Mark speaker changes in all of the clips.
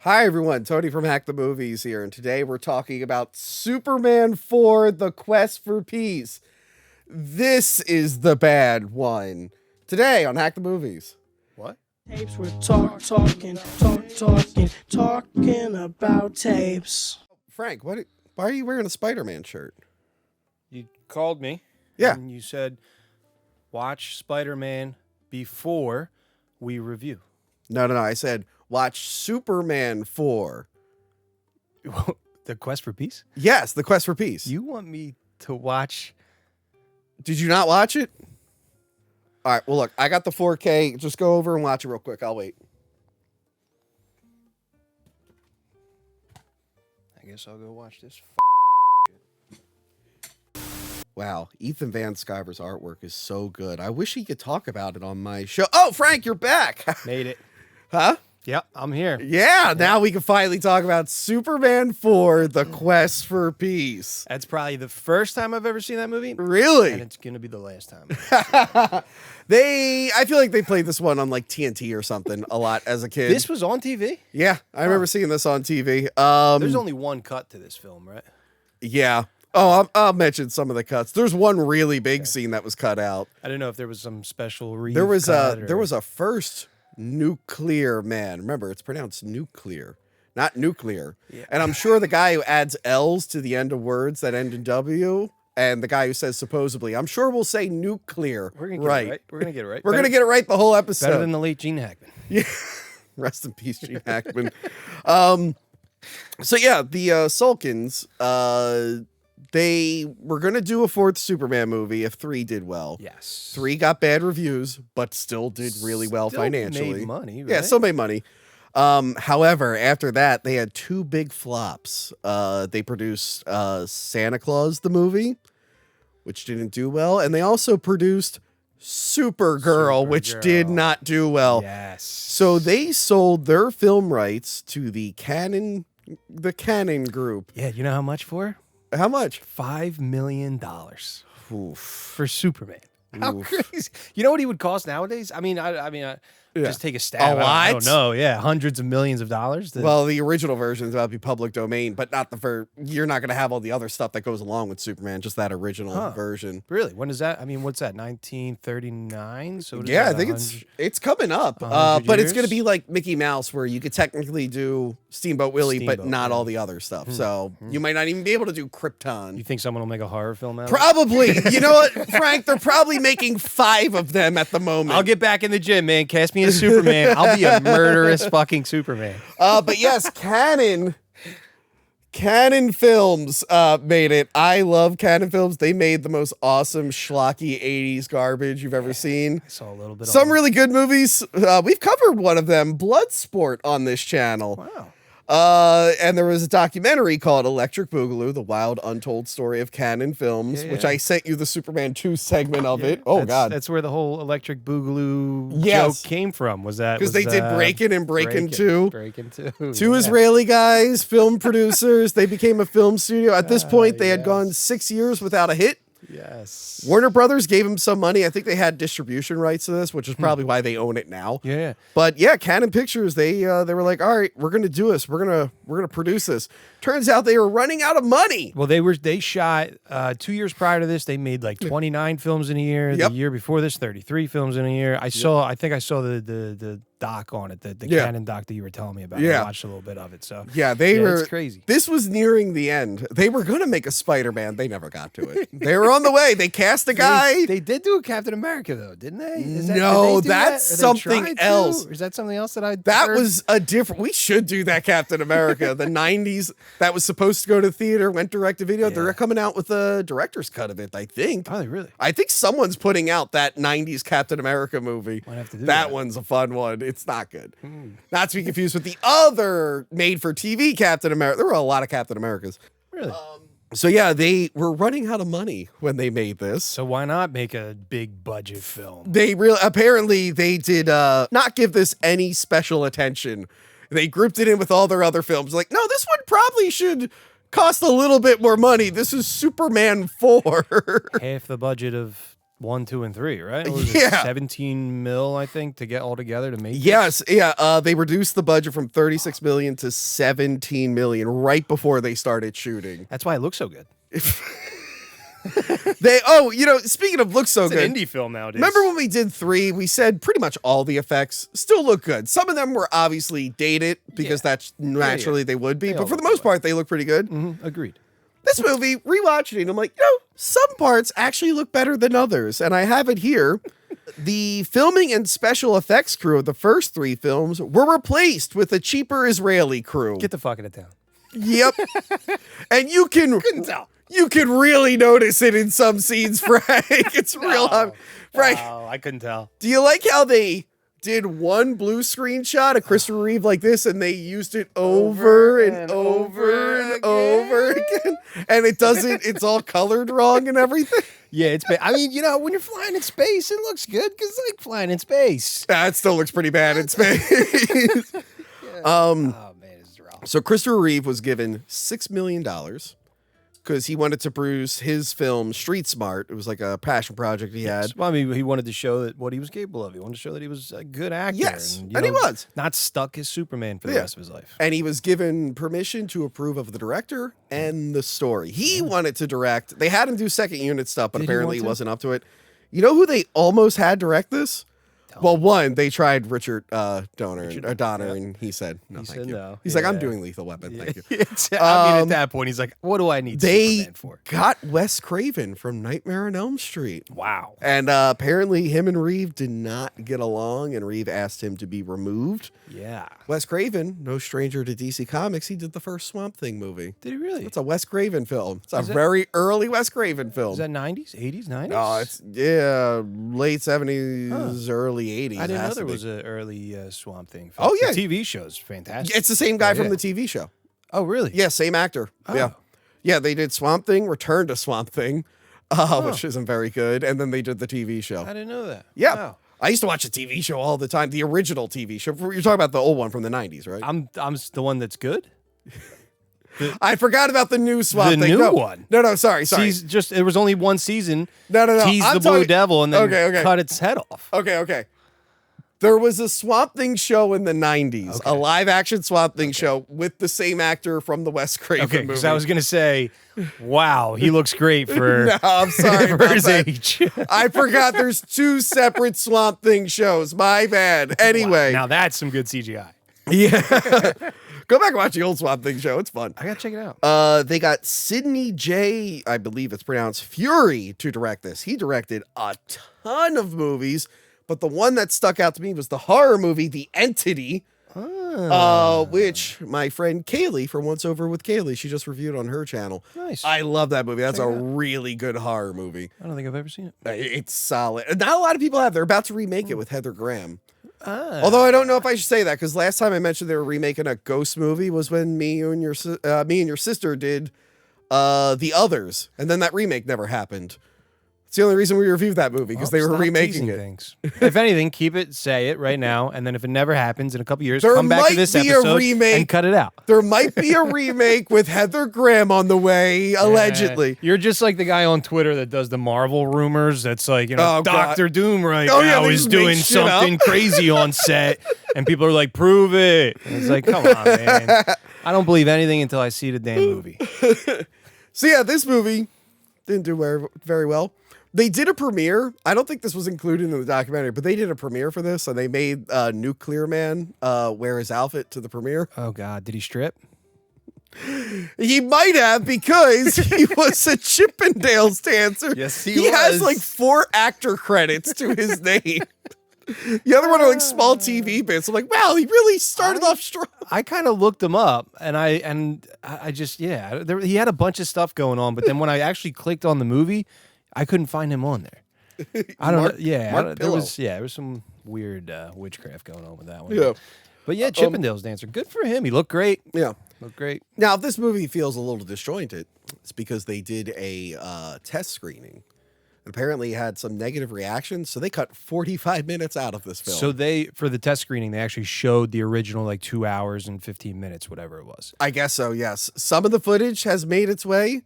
Speaker 1: Hi everyone, Tony from Hack the Movies here, and today we're talking about Superman 4, The Quest for Peace. This is the bad one. Today on Hack the Movies.
Speaker 2: What?
Speaker 3: Tapes, we're talking about tapes.
Speaker 1: Frank, why are you wearing a Spider-Man shirt?
Speaker 2: You called me.
Speaker 1: Yeah.
Speaker 2: And you said, watch Spider-Man before we review.
Speaker 1: No, I said, watch Superman 4.
Speaker 2: The Quest for Peace?
Speaker 1: Yes, The Quest for Peace.
Speaker 2: You want me to watch?
Speaker 1: Did you not watch it? All right, well, look, I got the 4K. Just go over and watch it real quick. I'll wait.
Speaker 2: I guess I'll go watch this.
Speaker 1: Wow, Ethan Van Sciver's artwork is so good. I wish he could talk about it on my show. Oh, Frank, you're back.
Speaker 2: Made it.
Speaker 1: Huh?
Speaker 2: Yep, I'm here.
Speaker 1: Yeah, now we can finally talk about Superman 4, The Quest for Peace.
Speaker 2: That's probably the first time I've ever seen that movie.
Speaker 1: Really?
Speaker 2: And it's going to be the last time.
Speaker 1: I feel like they played this one on like TNT or something a lot as a kid.
Speaker 2: This was on TV?
Speaker 1: Yeah, I remember seeing this on TV.
Speaker 2: There's only one cut to this film, right?
Speaker 1: Yeah. Oh, I'll mention some of the cuts. There's one really big scene that was cut out.
Speaker 2: I don't know if there was some special Reeve
Speaker 1: There was
Speaker 2: cut
Speaker 1: a first nuclear man. Remember, it's pronounced nuclear, not nuclear. Yeah. And I'm sure the guy who adds L's to the end of words that end in W, and the guy who says supposedly, I'm sure we'll say nuclear.
Speaker 2: We're gonna get it right. We're gonna get it right.
Speaker 1: We're gonna get it right the whole episode.
Speaker 2: Better than the late Gene Hackman.
Speaker 1: Yeah. Rest in peace, Gene Hackman. So yeah, the Sulkins, they were going to do a fourth Superman movie if 3 did well.
Speaker 2: Yes.
Speaker 1: 3 got bad reviews, but still did really well financially.
Speaker 2: Made money, right?
Speaker 1: Yeah, still made money. However, after that, they had 2 big flops. They produced Santa Claus, the movie, which didn't do well. And they also produced Supergirl, which did not do well.
Speaker 2: Yes.
Speaker 1: So they sold their film rights to the Canon Group.
Speaker 2: Yeah, you know how much for?
Speaker 1: How much?
Speaker 2: $5 million
Speaker 1: Oof.
Speaker 2: for Superman. How crazy! You know what he would cost nowadays? I mean, just take a stab.
Speaker 1: A lot?
Speaker 2: I don't know. Yeah, hundreds of millions of dollars.
Speaker 1: Well, the original version is about to be public domain, but not you're not going to have all the other stuff that goes along with Superman. Just that original version.
Speaker 2: Really? When is that? I mean, what's that? 1939. So
Speaker 1: yeah, I think it's coming up. But it's going to be like Mickey Mouse, where you could technically do Steamboat Willie, but not all the other stuff. So you might not even be able to do Krypton.
Speaker 2: You think someone will make a horror film out of it?
Speaker 1: Probably. You know what, Frank? They're probably making 5 of them at the moment.
Speaker 2: I'll get back in the gym, man. Cast me as Superman. I'll be a murderous fucking Superman.
Speaker 1: But yes, Canon Films made it. I love Canon Films. They made the most awesome schlocky 80s garbage you've ever seen.
Speaker 2: I saw a little bit.
Speaker 1: Some really good movies. We've covered one of them, Bloodsport, on this channel.
Speaker 2: Wow.
Speaker 1: And there was a documentary called Electric Boogaloo, the wild untold story of Canon Films, which I sent you the Superman 2 segment of it. Oh, God.
Speaker 2: That's where the whole Electric Boogaloo joke came from. Was that
Speaker 1: because they did Breakin' and Breakin' 2.
Speaker 2: Breakin' 2.
Speaker 1: 2 Israeli guys, film producers. They became a film studio. At this point, they had gone 6 years without a hit.
Speaker 2: Yes.
Speaker 1: Warner Brothers gave him some money. I think they had distribution rights to this, which is probably why they own it now.
Speaker 2: Yeah.
Speaker 1: But yeah, Canon Pictures, they were like, all right, we're gonna do this. We're gonna produce this. Turns out they were running out of money.
Speaker 2: Well, they shot 2 years prior to this. They made like 29 films in a year.
Speaker 1: Yep.
Speaker 2: The year before this, 33 films in a year. I think I saw the doc on it, the Canon doc that you were telling me about.
Speaker 1: Yeah.
Speaker 2: I watched a little bit of it. So
Speaker 1: yeah, it's
Speaker 2: crazy.
Speaker 1: This was nearing the end. They were gonna make a Spider-Man. They never got to it. They were on the way. They cast a guy.
Speaker 2: They did do a Captain America though, didn't they?
Speaker 1: No, that's something else.
Speaker 2: Or is that something else that I?
Speaker 1: That
Speaker 2: heard?
Speaker 1: was a different. We should do that Captain America. The 90s that was supposed to go to theater, went direct to video. They're coming out with a director's cut of it, I think.
Speaker 2: Oh, really?
Speaker 1: I think someone's putting out that 90s Captain America movie.
Speaker 2: Might have to do
Speaker 1: that one's a fun one. It's not good. Not to be confused with the other made-for-TV Captain America. There were a lot of Captain Americas.
Speaker 2: Really?
Speaker 1: So yeah, they were running out of money when they made this.
Speaker 2: So why not make a big budget film?
Speaker 1: Apparently they did not give this any special attention. They grouped it in with all their other films. Like, no, this one probably should cost a little bit more money. This is Superman 4.
Speaker 2: Half the budget of 1, 2, and 3, right? What was
Speaker 1: Yeah.
Speaker 2: it, 17 mil, I think, to get all together to make.
Speaker 1: Yes, yeah. They reduced the budget from 36 million to 17 million right before they started shooting.
Speaker 2: That's why it looks so good.
Speaker 1: Speaking of looks so
Speaker 2: It's
Speaker 1: good.
Speaker 2: an indie film nowadays.
Speaker 1: Remember when we did 3, we said pretty much all the effects still look good. Some of them were obviously dated because that's naturally they would be,
Speaker 2: They
Speaker 1: but
Speaker 2: all
Speaker 1: for the
Speaker 2: look
Speaker 1: most part, they look pretty good.
Speaker 2: Agreed.
Speaker 1: This movie, rewatching it, I'm like, some parts actually look better than others. And I have it here. The filming and special effects crew of the first 3 films were replaced with a cheaper Israeli crew.
Speaker 2: Get the fuck out of town.
Speaker 1: Yep. And you can really notice it in some scenes, Frank. It's real. Frank,
Speaker 2: Oh, I couldn't tell.
Speaker 1: do you like how they did one blue screen shot of Christopher Reeve like this, and they used it over and over and over again, and it's all colored wrong and everything?
Speaker 2: Yeah, it's bad. I mean, when you're flying in space, it looks good because like flying in space.
Speaker 1: That still looks pretty bad in space.
Speaker 2: Oh man, it's rough.
Speaker 1: So Christopher Reeve was given $6 million because he wanted to produce his film Street Smart. It was like a passion project he had.
Speaker 2: Well, I mean, he wanted to show that what he was capable of. He wanted to show that he was a good actor.
Speaker 1: Yes,
Speaker 2: and
Speaker 1: he was.
Speaker 2: not stuck as Superman for the rest of his life.
Speaker 1: And he was given permission to approve of the director and the story. He wanted to direct. They had him do second unit stuff, but
Speaker 2: Did he
Speaker 1: apparently he
Speaker 2: want to?
Speaker 1: wasn't up to it. You know who they almost had direct this? Well, one, they tried Richard Donner, and he said, no,
Speaker 2: He
Speaker 1: thank
Speaker 2: said
Speaker 1: you.
Speaker 2: no.
Speaker 1: He's like, I'm doing Lethal Weapon, thank you.
Speaker 2: I mean, at that point, he's like, what do I need
Speaker 1: They
Speaker 2: Superman for?
Speaker 1: got Wes Craven from Nightmare on Elm Street.
Speaker 2: Wow.
Speaker 1: And apparently him and Reeve did not get along, and Reeve asked him to be removed.
Speaker 2: Yeah.
Speaker 1: Wes Craven, no stranger to DC Comics, he did the first Swamp Thing movie.
Speaker 2: Did he really?
Speaker 1: It's a Wes Craven film. It's a
Speaker 2: Is that-
Speaker 1: very early Wes Craven film.
Speaker 2: Is that 90s, 80s, 90s?
Speaker 1: No, it's late 70s, early 80s.
Speaker 2: I didn't
Speaker 1: it
Speaker 2: know
Speaker 1: has
Speaker 2: there
Speaker 1: to be.
Speaker 2: was an early Swamp Thing.
Speaker 1: Oh, yeah.
Speaker 2: The TV show's fantastic.
Speaker 1: It's the same guy from
Speaker 2: yeah.
Speaker 1: the TV show.
Speaker 2: Oh, really?
Speaker 1: Yeah, same actor. Yeah. Yeah, they did Swamp Thing, Return to Swamp Thing, which isn't very good, and then they did the TV show.
Speaker 2: I didn't know that.
Speaker 1: Yeah.
Speaker 2: Wow.
Speaker 1: I used to watch the TV show all the time, the original TV show. You're talking about the old one from the 90s, right?
Speaker 2: I'm the one that's good?
Speaker 1: I forgot about the new Swamp
Speaker 2: The
Speaker 1: Thing.
Speaker 2: new one?
Speaker 1: No, sorry.
Speaker 2: There was only one season.
Speaker 1: No.
Speaker 2: Teased
Speaker 1: I'm
Speaker 2: the Blue
Speaker 1: talking-
Speaker 2: Devil and then
Speaker 1: Okay.
Speaker 2: cut its head off.
Speaker 1: Okay. There was a Swamp Thing show in the 90s, a live action Swamp Thing show with the same actor from the Wes Craven
Speaker 2: Okay,
Speaker 1: movie.
Speaker 2: because I was going to say, wow, he looks great for,
Speaker 1: No, I'm sorry
Speaker 2: for
Speaker 1: about
Speaker 2: his
Speaker 1: that.
Speaker 2: age.
Speaker 1: I forgot there's 2 separate Swamp Thing shows. My bad. Anyway.
Speaker 2: Now that's some good CGI.
Speaker 1: Yeah. Go back and watch the old Swamp Thing show. It's fun.
Speaker 2: I got to check it out.
Speaker 1: They got Sidney J, I believe it's pronounced Fury, to direct this. He directed a ton of movies, but the one that stuck out to me was the horror movie, The Entity, which my friend Kaylee from Once Over with Kaylee, she just reviewed on her channel.
Speaker 2: Nice.
Speaker 1: I love that movie. That's
Speaker 2: Check
Speaker 1: a
Speaker 2: it out.
Speaker 1: really good horror movie.
Speaker 2: I don't think I've ever seen it.
Speaker 1: It's solid. Not a lot of people have. They're about to remake it with Heather Graham. Although I don't know if I should say that, because last time I mentioned they were remaking a ghost movie was when me and your sister did The Others, and then that remake never happened. It's the only reason we reviewed that movie, because they were
Speaker 2: Stop
Speaker 1: remaking
Speaker 2: teasing
Speaker 1: it.
Speaker 2: Things. If anything, keep it, say it right now, and then if it never happens in a couple years,
Speaker 1: There
Speaker 2: come back to
Speaker 1: might
Speaker 2: this
Speaker 1: be a
Speaker 2: episode
Speaker 1: remake.
Speaker 2: and cut it out.
Speaker 1: There might be a remake with Heather Graham on the way, allegedly.
Speaker 2: You're just like the guy on Twitter that does the Marvel rumors. That's like,
Speaker 1: Oh, God.
Speaker 2: Doctor Doom right
Speaker 1: Oh, yeah,
Speaker 2: now
Speaker 1: they
Speaker 2: is
Speaker 1: just
Speaker 2: doing
Speaker 1: make shit up.
Speaker 2: something crazy on set, and people are like, prove it. And it's like, come on, man. I don't believe anything until I see the damn movie.
Speaker 1: So yeah, this movie didn't do very well. They did a premiere. I don't think this was included in the documentary, but they did a premiere for this, and they made Nuclear Man wear his outfit to the premiere.
Speaker 2: Oh God, did he strip?
Speaker 1: He might have, because he was a Chippendales dancer.
Speaker 2: Yes,
Speaker 1: he
Speaker 2: he
Speaker 1: has
Speaker 2: was.
Speaker 1: like 4 actor credits to his name. The other one are like small TV bits. I'm like, wow, he really started off strong.
Speaker 2: I kind of looked him up, and I just he had a bunch of stuff going on, but then when I actually clicked on the movie, I couldn't find him on there. I don't know. Yeah,
Speaker 1: Mark
Speaker 2: there
Speaker 1: Pillow.
Speaker 2: there was some weird witchcraft going on with that one.
Speaker 1: Yeah.
Speaker 2: But yeah, Chippendales dancer, good for him. He looked great.
Speaker 1: Yeah.
Speaker 2: Looked great.
Speaker 1: Now, if this movie feels a little disjointed, it's because they did a test screening. apparently had some negative reactions, so they cut 45 minutes out of this film.
Speaker 2: So for the test screening, they actually showed the original like 2 hours and 15 minutes, whatever it was.
Speaker 1: I guess so, yes. Some of the footage has made its way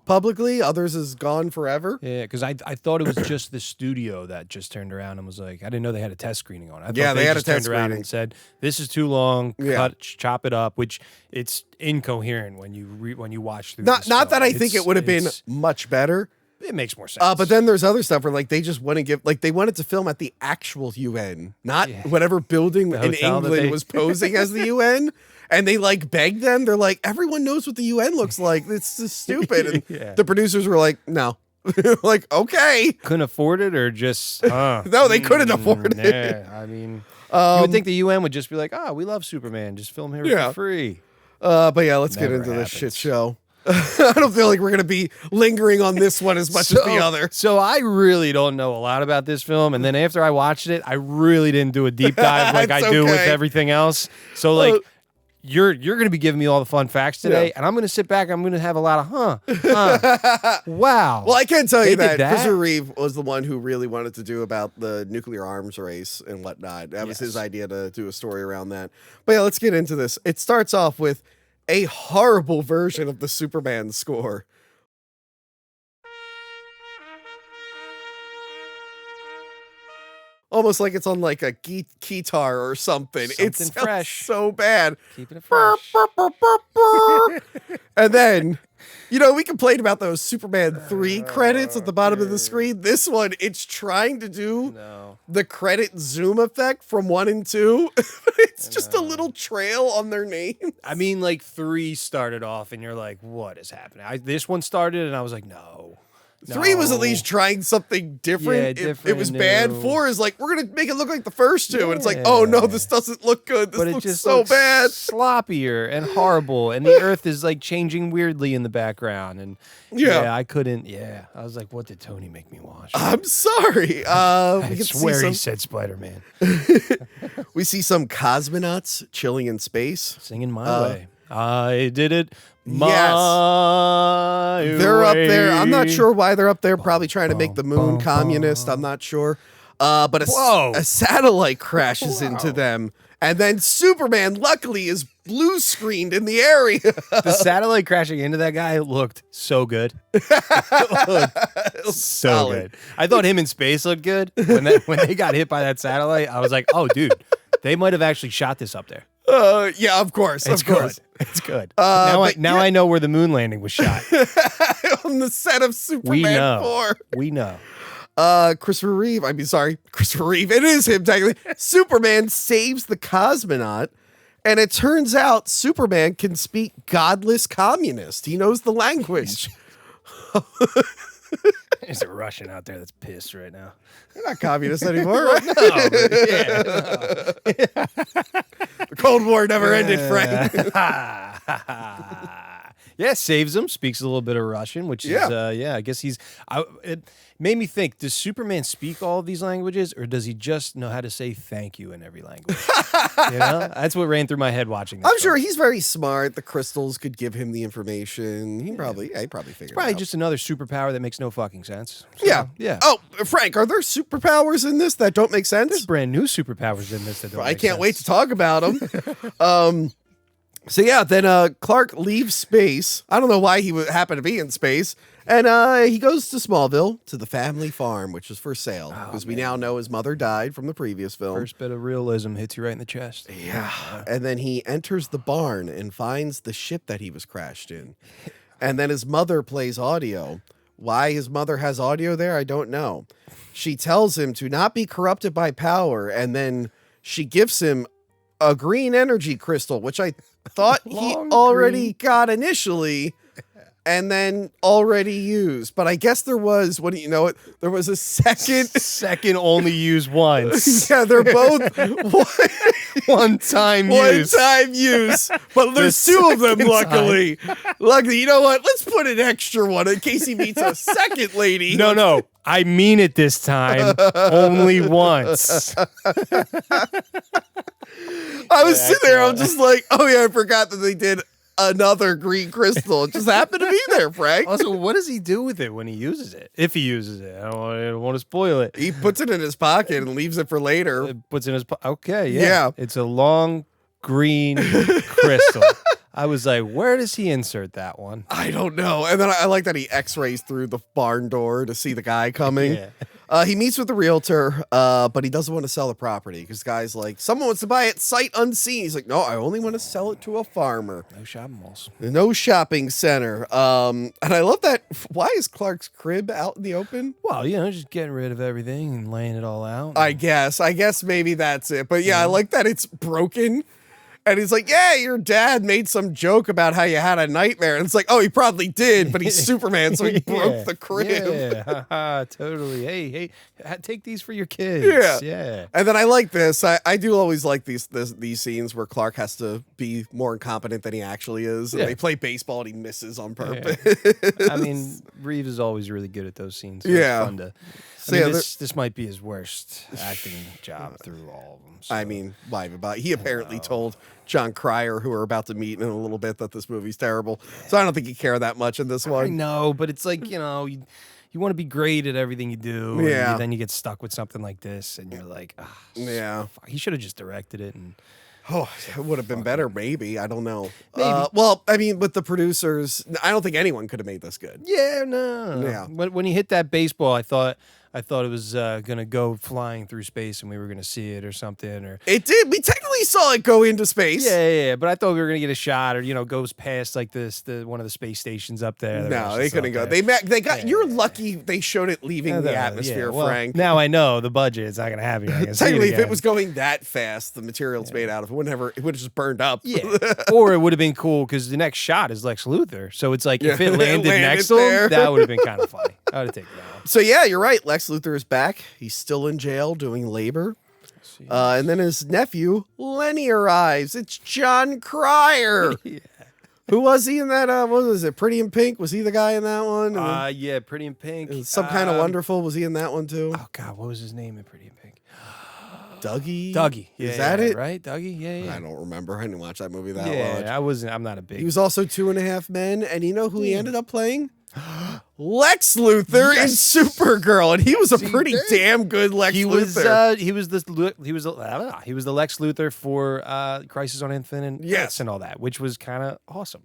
Speaker 1: publicly. Others is gone forever.
Speaker 2: Yeah, because I thought it was just the studio that just turned around and was like, I didn't know they had a test screening on it. I thought
Speaker 1: They had a
Speaker 2: just
Speaker 1: test
Speaker 2: turned around
Speaker 1: screening
Speaker 2: and said, this is too long, chop it up, which it's incoherent when you watch through this
Speaker 1: Not that
Speaker 2: film.
Speaker 1: I think it would have been much better.
Speaker 2: It makes more sense.
Speaker 1: But then there's other stuff where like they just want to give, like they wanted to film at the actual UN, not whatever building in England was posing as the UN. And they like begged them. They're like, everyone knows what the UN looks like. It's just stupid. And the producers were like, no. Like, okay.
Speaker 2: Couldn't afford it or just
Speaker 1: no, they couldn't afford it.
Speaker 2: Yeah, I mean, you would think the UN would just be like, we love Superman. Just film here for free.
Speaker 1: But yeah, let's get into this shit show. I don't feel like we're going to be lingering on this one as much as the other.
Speaker 2: So I really don't know a lot about this film. And then after I watched it, I really didn't do a deep dive like I do with everything else. So like, you're going to be giving me all the fun facts today, and I'm going to sit back. I'm going to have a lot of wow.
Speaker 1: Well, I can tell you that Christopher Reeve was the one who really wanted to do about the nuclear arms race and whatnot. That was his idea to do a story around that. But yeah, let's get into this. It starts off with a horrible version of the Superman score. Almost like it's on like a guitar or something. It's fresh, so bad.
Speaker 2: Keeping it fresh.
Speaker 1: And then, we complained about those Superman 3 credits at the bottom of the screen. This one, it's trying to do the credit zoom effect from 1 and 2. It's just a little trail on their name.
Speaker 2: I mean, like 3 started off and you're like, what is happening? This one started and I was like, no.
Speaker 1: 3 was at least trying something different. It was bad. 4 is like, we're going to make it look like the first 2. And it's like, oh no, this doesn't look good. This looks just so bad.
Speaker 2: Sloppier and horrible. And the earth is like changing weirdly in the background. And I couldn't. Yeah. I was like, what did Tony make me watch?
Speaker 1: I'm sorry.
Speaker 2: I swear he said Spider-Man.
Speaker 1: We see some cosmonauts chilling in space.
Speaker 2: Singing My Way. I did it.
Speaker 1: They're up there. I'm not sure why they're up there. Probably trying to make the moon communist. I'm not sure. But a satellite crashes into them. And then Superman, luckily, is blue screened in the area.
Speaker 2: The satellite crashing into that guy looked so good. So good. I thought him in space looked good. When they got hit by that satellite, I was like, oh, dude, they might have actually shot this up there.
Speaker 1: Yeah, of course.
Speaker 2: It's good. It's good. Now I know where the moon landing was shot.
Speaker 1: On the set of Superman 4.
Speaker 2: We know.
Speaker 1: Christopher Reeve. It is him, technically. Superman saves the cosmonaut, and it turns out Superman can speak godless communist. He knows the language.
Speaker 2: There's a Russian out there that's pissed right now.
Speaker 1: They're not communists anymore, right? The Cold War never ended, Frank.
Speaker 2: Saves him, speaks a little bit of Russian, which is, I guess it made me think, does Superman speak all of these languages, or does he just know how to say thank you in every language? That's what ran through my head watching this.
Speaker 1: I'm sure he's very smart. The crystals could give him the information. He probably figured it out.
Speaker 2: Probably just another superpower that makes no fucking sense.
Speaker 1: So, yeah. Oh, Frank, are there superpowers in this that don't make sense?
Speaker 2: There's brand new superpowers in this that don't make sense.
Speaker 1: I can't wait to talk about them. So then Clark leaves space. I don't know why he would happen to be in space. And he goes to Smallville, to the family farm, which is for sale. Because we now know his mother died from the previous film.
Speaker 2: First bit of realism hits you right in the chest.
Speaker 1: Yeah. And then he enters the barn and finds the ship that he was crashed in. And then his mother plays audio. Why his mother has audio there, I don't know. She tells him to not be corrupted by power. And then she gives him a green energy crystal, which I thought he already got initially and then already used. But I guess there was, there was a second
Speaker 2: only used once.
Speaker 1: Yeah, they're both
Speaker 2: one time
Speaker 1: use. But there's 2 of them, luckily. Luckily, you know what? Let's put an extra one in case he meets a second lady.
Speaker 2: No. I mean it this time. Only once.
Speaker 1: I was sitting there, I'm just like, oh yeah, I forgot that they did another green crystal. It just happened to be there, Frank.
Speaker 2: Also, what does he do with it when he uses it? If he uses it, I don't want to spoil it.
Speaker 1: He puts it in his pocket and leaves it for later.
Speaker 2: Puts in his okay,
Speaker 1: Yeah.
Speaker 2: It's a long green crystal. I was like, where does he insert that one?
Speaker 1: I don't know. And then I like that he x-rays through the barn door to see the guy coming. He meets with the realtor, but he doesn't want to sell the property because the guy's like, someone wants to buy it sight unseen. He's like, no, I only want to sell it to a farmer.
Speaker 2: No shopping malls.
Speaker 1: No shopping center. And I love that. Why is Clark's crib out in the open?
Speaker 2: Well, just getting rid of everything and laying it all out.
Speaker 1: I guess maybe that's it. But yeah, I like that it's broken. And he's like, yeah, your dad made some joke about how you had a nightmare. And it's like, oh, he probably did, but he's Superman, so he broke the crib.
Speaker 2: Yeah, totally. Hey, take these for your kids. Yeah.
Speaker 1: And then I like this. I do always like these scenes where Clark has to be more incompetent than he actually is. And they play baseball and he misses on purpose.
Speaker 2: Yeah. I mean, Reeves is always really good at those scenes. So it's fun to... this might be his worst acting job through all of them. So.
Speaker 1: I mean, why? He apparently told John Cryer, who we're about to meet in a little bit, that this movie's terrible. So I don't think he cared that much in this one.
Speaker 2: I know, but it's like, you want to be great at everything you do.
Speaker 1: Yeah.
Speaker 2: And then you get stuck with something like this, and you're like, he should have just directed it. And
Speaker 1: oh, it would have been better, maybe. I don't know. Maybe. Well, I mean, with the producers, I don't think anyone could have made this good.
Speaker 2: Yeah, no.
Speaker 1: Yeah.
Speaker 2: When he hit that baseball, I thought it was going to go flying through space and we were going to see it or something. Or
Speaker 1: it did. We technically saw it go into space.
Speaker 2: Yeah. But I thought we were going to get a shot or, goes past like one of the space stations up there.
Speaker 1: No, they couldn't go. They got. You're lucky they showed it leaving the atmosphere, Frank.
Speaker 2: Now I know the budget is not going to have you.
Speaker 1: Technically, if it was going that fast, the material it's made out of, it would have just burned up.
Speaker 2: Yeah. Or it would have been cool because the next shot is Lex Luthor. So it's like if it landed next to him, that would have been kind of funny. I would have taken that one.
Speaker 1: So yeah, you're right. Lex Luthor is back. He's still in jail doing labor. And then his nephew, Lenny, arrives. It's John Cryer. Who was he in that? What was it? Pretty in Pink? Was he the guy in that one?
Speaker 2: Yeah, Pretty in Pink.
Speaker 1: Some Kind of Wonderful. Was he in that one too?
Speaker 2: Oh God, what was his name in Pretty in Pink?
Speaker 1: Dougie.
Speaker 2: Yeah,
Speaker 1: is that it?
Speaker 2: Right, Dougie. Yeah.
Speaker 1: I don't remember. I didn't watch that movie that
Speaker 2: much.
Speaker 1: much.
Speaker 2: I'm not a big.
Speaker 1: He was also 2.5 Men, and you know who he ended up playing? Lex Luthor in Supergirl, and he was a pretty damn good Lex Luthor.
Speaker 2: He was the Lex Luthor for Crisis on Infinite Earths and all that, which was kind of awesome.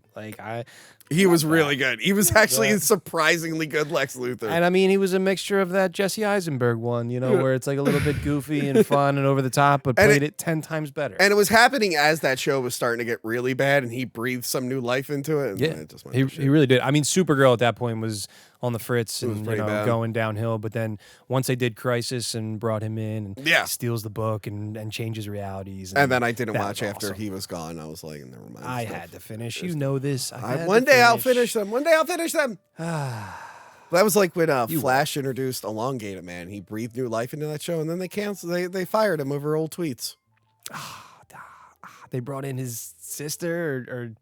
Speaker 1: He was really good. He was actually a surprisingly good Lex Luthor.
Speaker 2: And I mean, he was a mixture of that Jesse Eisenberg one, where it's like a little bit goofy and fun and over the top, but played it 10 times better.
Speaker 1: And it was happening as that show was starting to get really bad, and he breathed some new life into it. And it just went
Speaker 2: he really did. I mean, Supergirl at that point was on the fritz and going downhill. But then once they did Crisis and brought him in, and steals the book and changes realities.
Speaker 1: And then I didn't watch after he was gone. I was like, never mind.
Speaker 2: I had to finish. You know this.
Speaker 1: One day I'll finish them. One day I'll finish them. That was like when Flash introduced Elongated Man. He breathed new life into that show, and then they canceled. They fired him over old tweets.
Speaker 2: They brought in his sister,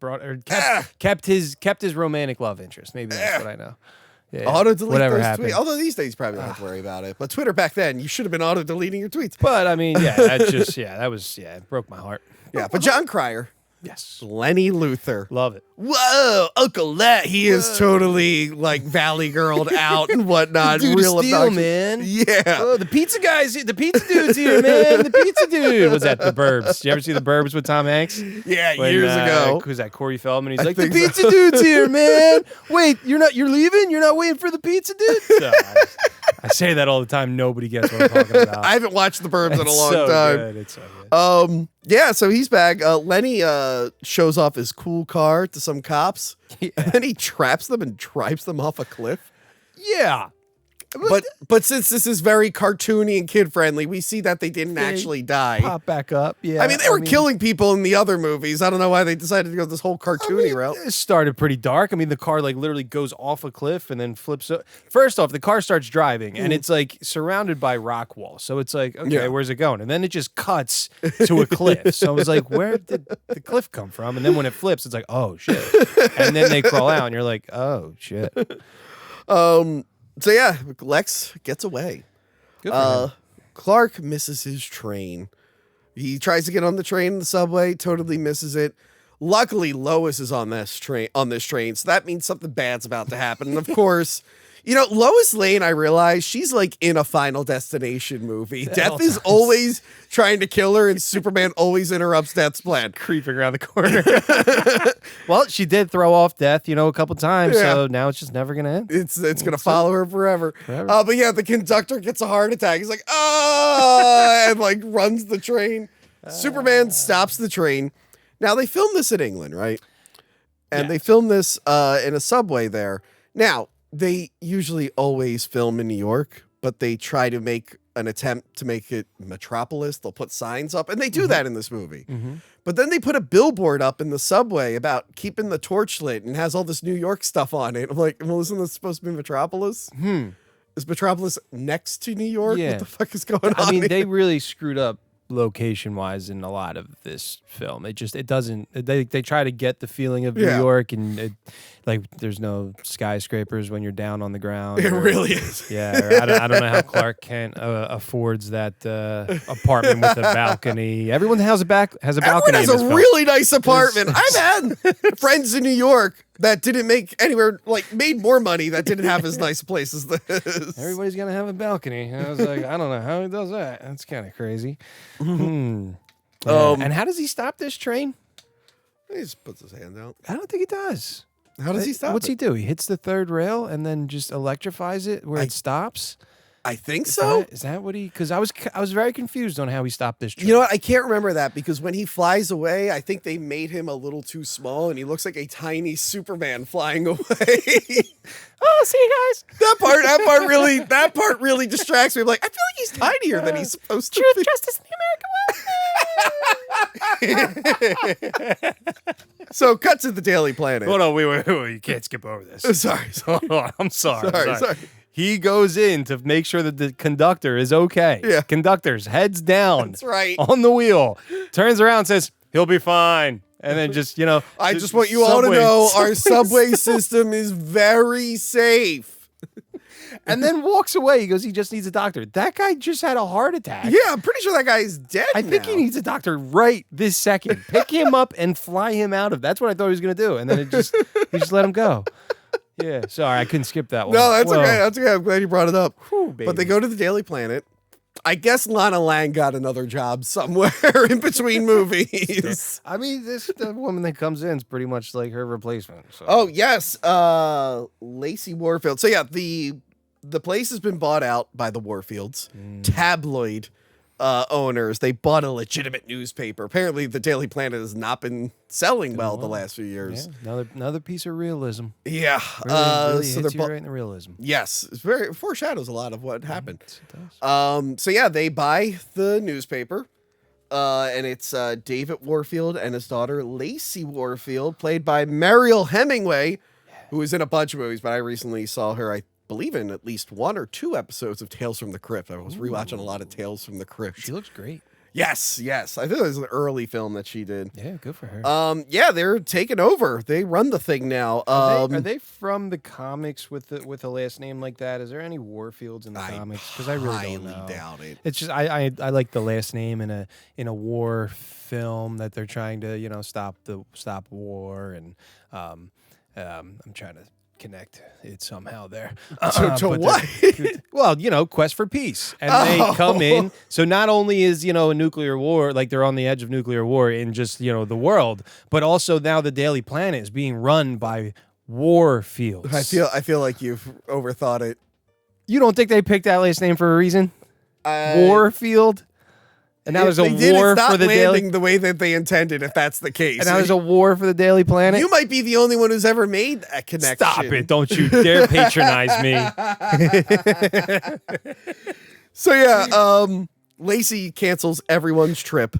Speaker 2: kept his romantic love interest. Maybe that's what I know. Yeah,
Speaker 1: auto-delete
Speaker 2: whatever
Speaker 1: those
Speaker 2: happened.
Speaker 1: tweets. Although these days you probably don't have to worry about it. But Twitter back then, you should have been auto-deleting your tweets.
Speaker 2: But I mean, it broke my heart.
Speaker 1: Yeah, but John Cryer.
Speaker 2: Yes.
Speaker 1: Lenny Luthor.
Speaker 2: Love it.
Speaker 1: Whoa, Uncle Let. He is totally like Valley Girl'd out and whatnot.
Speaker 2: Dude,
Speaker 1: real
Speaker 2: steel, man.
Speaker 1: Yeah.
Speaker 2: Oh, the pizza dude's here, man. The pizza dude. Was that The Burbs? Did you ever see The Burbs with Tom Hanks?
Speaker 1: Yeah, years ago.
Speaker 2: Who's that? Corey Feldman. He's like, the pizza dude's here, man. Wait, you're leaving? You're not waiting for the pizza dude? So, I say that all the time. Nobody gets what I'm talking about.
Speaker 1: I haven't watched The Burbs in a long time.
Speaker 2: Good. It's so good.
Speaker 1: Yeah, so he's back. Lenny shows off his cool car to some cops, and then he traps them and drives them off a cliff.
Speaker 2: Yeah.
Speaker 1: But since this is very cartoony and kid friendly, we see that they didn't actually die.
Speaker 2: Pop back up. Yeah.
Speaker 1: I mean, they were killing people in the other movies. I don't know why they decided to go this whole cartoony route.
Speaker 2: It started pretty dark. I mean, the car literally goes off a cliff and then flips. First off, the car starts driving and it's like surrounded by rock walls. So it's like, okay, where's it going? And then it just cuts to a cliff. So I was like, where did the cliff come from? And then when it flips, it's like, oh shit. And then they crawl out and you're like, oh shit.
Speaker 1: So yeah, Lex gets away.
Speaker 2: Good for him.
Speaker 1: Clark misses his train. He tries to get on the train in the subway, totally misses it. Luckily, Lois is on this train, so that means something bad's about to happen. And of course, Lois Lane, I realize she's like in a Final Destination movie. Death is always trying to kill her, and Superman always interrupts Death's plan.
Speaker 2: Creeping around the corner. Well, she did throw off Death, a couple times, so now it's just never going to end.
Speaker 1: It's going to follow her forever. But yeah, the conductor gets a heart attack. He's like, ah, and like runs the train. Superman stops the train. Now, they filmed this in England, right? And they filmed this in a subway there. Now, they usually always film in New York, but they try to make an attempt to make it Metropolis. They'll put signs up, and they do that in this movie. But then they put a billboard up in the subway about keeping the torch lit and has all this New York stuff on it. I'm like, well, isn't this supposed to be Metropolis? Is Metropolis next to New York?
Speaker 2: Yeah.
Speaker 1: What the fuck is going on?
Speaker 2: I mean,
Speaker 1: here?
Speaker 2: they really screwed up location wise in a lot of this film. It doesn't, they try to get the feeling of New York, and there's no skyscrapers when you're down on the ground.
Speaker 1: It really is.
Speaker 2: Yeah, or I don't know how Clark Kent affords that apartment with a balcony. Everyone has a balcony.
Speaker 1: Everyone has a really nice apartment. I've had friends in New York that didn't make anywhere, made more money that didn't have as nice a place as this.
Speaker 2: Everybody's gonna have a balcony. I was like, I don't know how he does that. That's kind of crazy. And how does he stop this train?
Speaker 1: He just puts his hand out.
Speaker 2: I don't think he does.
Speaker 1: How does he stop
Speaker 2: What's
Speaker 1: it?
Speaker 2: he do? He hits the third rail and then just electrifies it where it stops?
Speaker 1: I think so.
Speaker 2: Is that what he? Because I was very confused on how he stopped this train.
Speaker 1: You know what? I can't remember that because when he flies away, I think they made him a little too small, and he looks like a tiny Superman flying away.
Speaker 2: Oh, see you guys.
Speaker 1: That part really distracts me. I'm like, I feel like he's tinier than he's supposed to be.
Speaker 2: Justice, and the American way.
Speaker 1: So, cut to the Daily Planet.
Speaker 2: Hold on, wait. You can't skip over this.
Speaker 1: Sorry.
Speaker 2: Hold on, I'm sorry.
Speaker 1: Sorry.
Speaker 2: He goes in to make sure that the conductor is okay.
Speaker 1: Yeah.
Speaker 2: Conductor's heads down.
Speaker 1: That's right.
Speaker 2: On the wheel. Turns around and says, he'll be fine. And then just,
Speaker 1: I just want you all to know our subway system is very safe.
Speaker 2: And then walks away. He goes, he just needs a doctor. That guy just had a heart attack.
Speaker 1: Yeah, I'm pretty sure that guy's dead
Speaker 2: I think
Speaker 1: now.
Speaker 2: he needs a doctor right this second. Pick him up and fly him out of. That's what I thought he was going to do. And then he just let him go. Yeah, sorry, I couldn't skip that one.
Speaker 1: No, that's okay. That's okay. I'm glad you brought it up.
Speaker 2: Whew,
Speaker 1: but they go to the Daily Planet. I guess Lana Lang got another job somewhere in between movies.
Speaker 2: I mean, the woman that comes in is pretty much like her replacement. So.
Speaker 1: Oh, yes. Lacey Warfield. So, yeah, the place has been bought out by the Warfields. Tabloid owners. They bought a legitimate newspaper. Apparently, the Daily Planet has not been selling well the last few years.
Speaker 2: Yeah, another piece of realism.
Speaker 1: Yeah.
Speaker 2: Really
Speaker 1: so
Speaker 2: hits
Speaker 1: they're
Speaker 2: you right in the realism.
Speaker 1: Yes, it's very foreshadows a lot of what happened.
Speaker 2: It does.
Speaker 1: So yeah, they buy the newspaper, and it's David Warfield and his daughter Lacey Warfield, played by Mariel Hemingway, who is in a bunch of movies. But I recently saw her, I believe, in at least 1 or 2 episodes of Tales from the Crypt. I was rewatching a lot of Tales from the Crypt.
Speaker 2: She looks great.
Speaker 1: Yes. I think it was an early film that she did.
Speaker 2: Yeah, good for her.
Speaker 1: Yeah, they're taking over. They run the thing now.
Speaker 2: Are they from the comics with a last name like that? Is there any Warfields in the comics? Because I really don't know.
Speaker 1: Doubt it.
Speaker 2: It's just I like the last name in a war film that they're trying to stop war, and I'm trying to connect it somehow there.
Speaker 1: To what?
Speaker 2: Well, Quest for Peace. And they come in. So not only is, a nuclear war, like they're on the edge of nuclear war in just, the world, but also now the Daily Planet is being run by Warfields.
Speaker 1: I feel like you've overthought it.
Speaker 2: You don't think they picked that last name for a reason? Warfield? And now there's a war for the Daily
Speaker 1: the way that they intended, if that's the case.
Speaker 2: And now there's a war for the Daily Planet.
Speaker 1: You might be the only one who's ever made a connection.
Speaker 2: Stop it. Don't you dare patronize me.
Speaker 1: So yeah, Lacey cancels everyone's trip.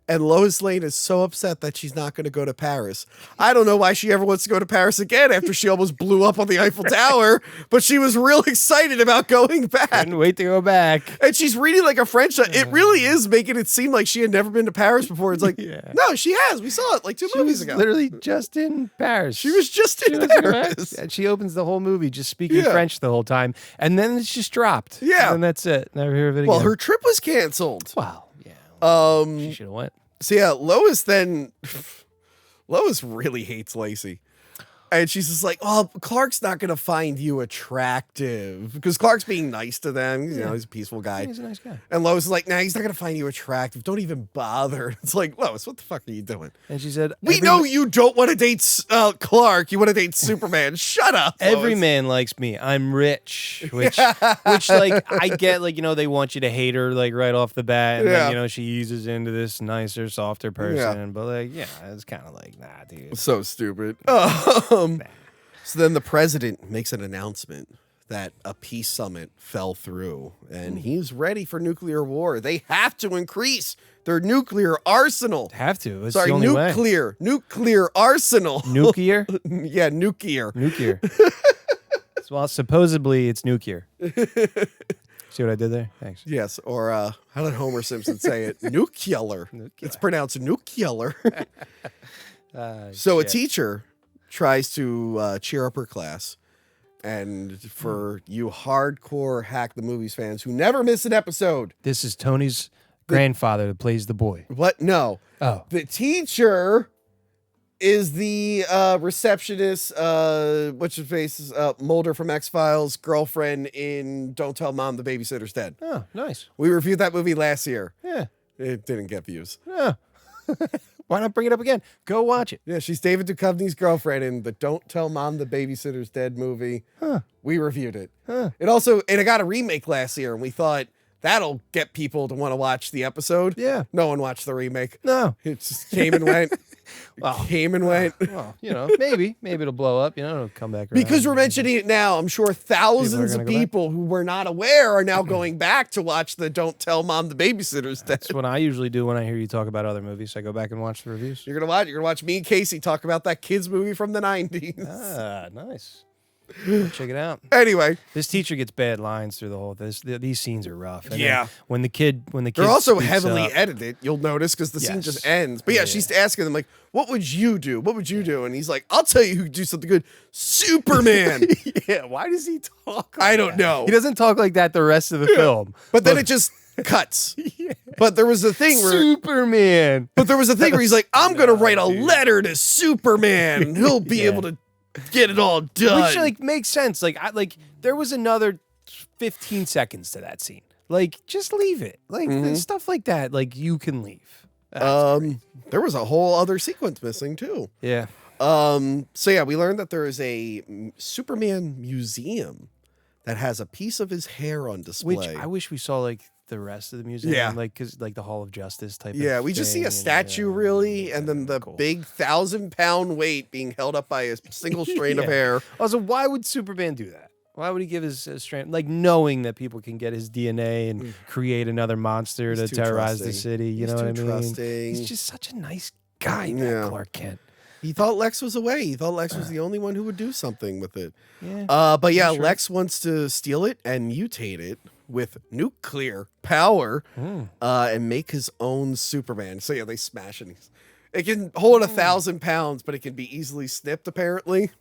Speaker 1: And Lois Lane is so upset that she's not going to go to Paris. I don't know why she ever wants to go to Paris again after she almost blew up on the Eiffel Tower, but she was real excited about going back.
Speaker 2: Couldn't wait to go back.
Speaker 1: And she's reading like a French. It really is making it seem like she had never been to Paris before. It's like, no, she has. We saw it like 2 movies ago.
Speaker 2: Literally just in Paris.
Speaker 1: She was just in Paris.
Speaker 2: And she opens the whole movie just speaking French the whole time. And then it's just dropped.
Speaker 1: Yeah.
Speaker 2: And that's it. Never hear of it again.
Speaker 1: Well, her trip was canceled.
Speaker 2: Wow. Yeah. She should have went.
Speaker 1: So yeah, Lois then Lois really hates Lacey. And she's just like, oh, Clark's not going to find you attractive. Because Clark's being nice to them. You know, he's a peaceful guy.
Speaker 2: He's a nice guy.
Speaker 1: And Lois is like, nah, he's not going to find you attractive. Don't even bother. It's like, Lois, what the fuck are you doing?
Speaker 2: And she said,
Speaker 1: we know you don't want to date Clark. You want to date Superman. Shut up,
Speaker 2: every
Speaker 1: Lois.
Speaker 2: man likes me. I'm rich. Which like, I get, like, you know, they want you to hate her, like, right off the bat. And then, you know, she eases into this nicer, softer person.
Speaker 1: Yeah.
Speaker 2: But, like, yeah, it's kind of like, nah, dude.
Speaker 1: So stupid. So then the president makes an announcement that a peace summit fell through and he's ready for nuclear war. They have to increase their nuclear arsenal.
Speaker 2: Have to. It's
Speaker 1: Sorry,
Speaker 2: the only way.
Speaker 1: nuclear arsenal.
Speaker 2: Nuclear?
Speaker 1: Yeah, nuclear.
Speaker 2: Nuclear. Well, supposedly it's nuclear. See what I did there? Thanks.
Speaker 1: Yes, or how did Homer Simpson say it? Nuclear. It's pronounced nuclear. So a teacher tries to cheer up her class. And for you hardcore Hack the Movies fans who never miss an episode.
Speaker 2: This is Tony's grandfather that plays the boy.
Speaker 1: What? No.
Speaker 2: Oh.
Speaker 1: The teacher is the receptionist, what's her face, Mulder from X-Files, girlfriend in Don't Tell Mom the Babysitter's Dead.
Speaker 2: Oh, nice.
Speaker 1: We reviewed that movie last year.
Speaker 2: Yeah.
Speaker 1: It didn't get views.
Speaker 2: Yeah. Why not bring it up again? Go watch it.
Speaker 1: Yeah, she's David Duchovny's girlfriend in the Don't Tell Mom the Babysitter's Dead movie.
Speaker 2: Huh.
Speaker 1: We reviewed it.
Speaker 2: Huh.
Speaker 1: It got a remake last year, and we thought that'll get people to want to watch the episode.
Speaker 2: Yeah.
Speaker 1: No one watched the remake.
Speaker 2: No.
Speaker 1: It just came and went. Came and went.
Speaker 2: Well, you know, maybe it'll blow up. You know, it'll come back around.
Speaker 1: Because we're mentioning it now, I'm sure thousands of
Speaker 2: gonna go
Speaker 1: people who were not aware are now going back to watch the Don't Tell Mom the Babysitter's Dead.
Speaker 2: That's what I usually do when I hear you talk about other movies. I go back and watch the reviews.
Speaker 1: You're gonna watch me and Casey talk about that kids movie from the 90s.
Speaker 2: Ah, nice. Check it out.
Speaker 1: Anyway,
Speaker 2: this teacher gets bad lines through the whole. These scenes are rough. And
Speaker 1: yeah.
Speaker 2: When the kid
Speaker 1: they're also
Speaker 2: speaks
Speaker 1: heavily
Speaker 2: up,
Speaker 1: edited. You'll notice because the scene just ends. But yeah, she's asking them like, "What would you do? What would you do?" And he's like, "I'll tell you who could do something good. Superman."
Speaker 2: Yeah. Why does he talk?
Speaker 1: I don't know.
Speaker 2: He doesn't talk like that the rest of the film.
Speaker 1: But then it just cuts. But there was a thing where
Speaker 2: Superman.
Speaker 1: But there was a thing where he's like, "I'm gonna write a letter to Superman. And he'll be able to get it all done."
Speaker 2: Which like makes sense. Like there was another 15 seconds to that scene. Like just leave it. Like stuff like that. Like you can leave.
Speaker 1: There was a whole other sequence missing too.
Speaker 2: Yeah.
Speaker 1: So yeah, we learned that there is a Superman museum that has a piece of his hair on display.
Speaker 2: Which I wish we saw like the rest of the museum.
Speaker 1: Yeah.
Speaker 2: Like because like the Hall of Justice type.
Speaker 1: Yeah,
Speaker 2: of
Speaker 1: we just see a
Speaker 2: thing,
Speaker 1: statue really, and then the big 1,000-pound weight being held up by a single strand of hair.
Speaker 2: Also, why would Superman do that? Why would he give his strand, like knowing that people can get his DNA and create another monster to terrorize the city? You know what I mean?
Speaker 1: Trusting.
Speaker 2: He's just such a nice guy, that Clark Kent.
Speaker 1: He thought Lex was away. He thought Lex was the only one who would do something with it.
Speaker 2: Yeah.
Speaker 1: But yeah, Lex wants to steal it and mutate it with nuclear power and make his own Superman. So yeah, they smash it. It can hold 1,000 pounds, but it can be easily snipped, apparently.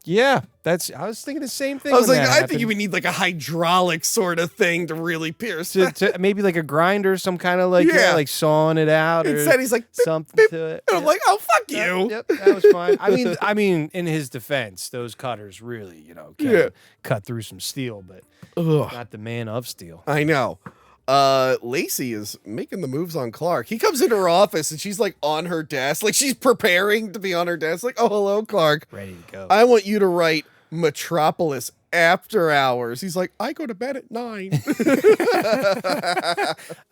Speaker 2: Yeah, I was thinking the same thing.
Speaker 1: I was
Speaker 2: when
Speaker 1: like,
Speaker 2: that
Speaker 1: I
Speaker 2: happened.
Speaker 1: think you would need like a hydraulic sort of thing to really pierce
Speaker 2: to maybe like a grinder, some kind of like like sawing it out.
Speaker 1: Instead, he's like
Speaker 2: something
Speaker 1: beep,
Speaker 2: to it.
Speaker 1: And I'm like, oh fuck you.
Speaker 2: Yep, that was fine. I mean, in his defense, those cutters really, can cut through some steel, but not the man of steel.
Speaker 1: I know. Lacey is making the moves on Clark. He comes into her office and she's like on her desk, like she's preparing to be on her desk. Like, oh, hello, Clark.
Speaker 2: Ready to go.
Speaker 1: I want you to write Metropolis After Hours. He's like, I go to bed at 9.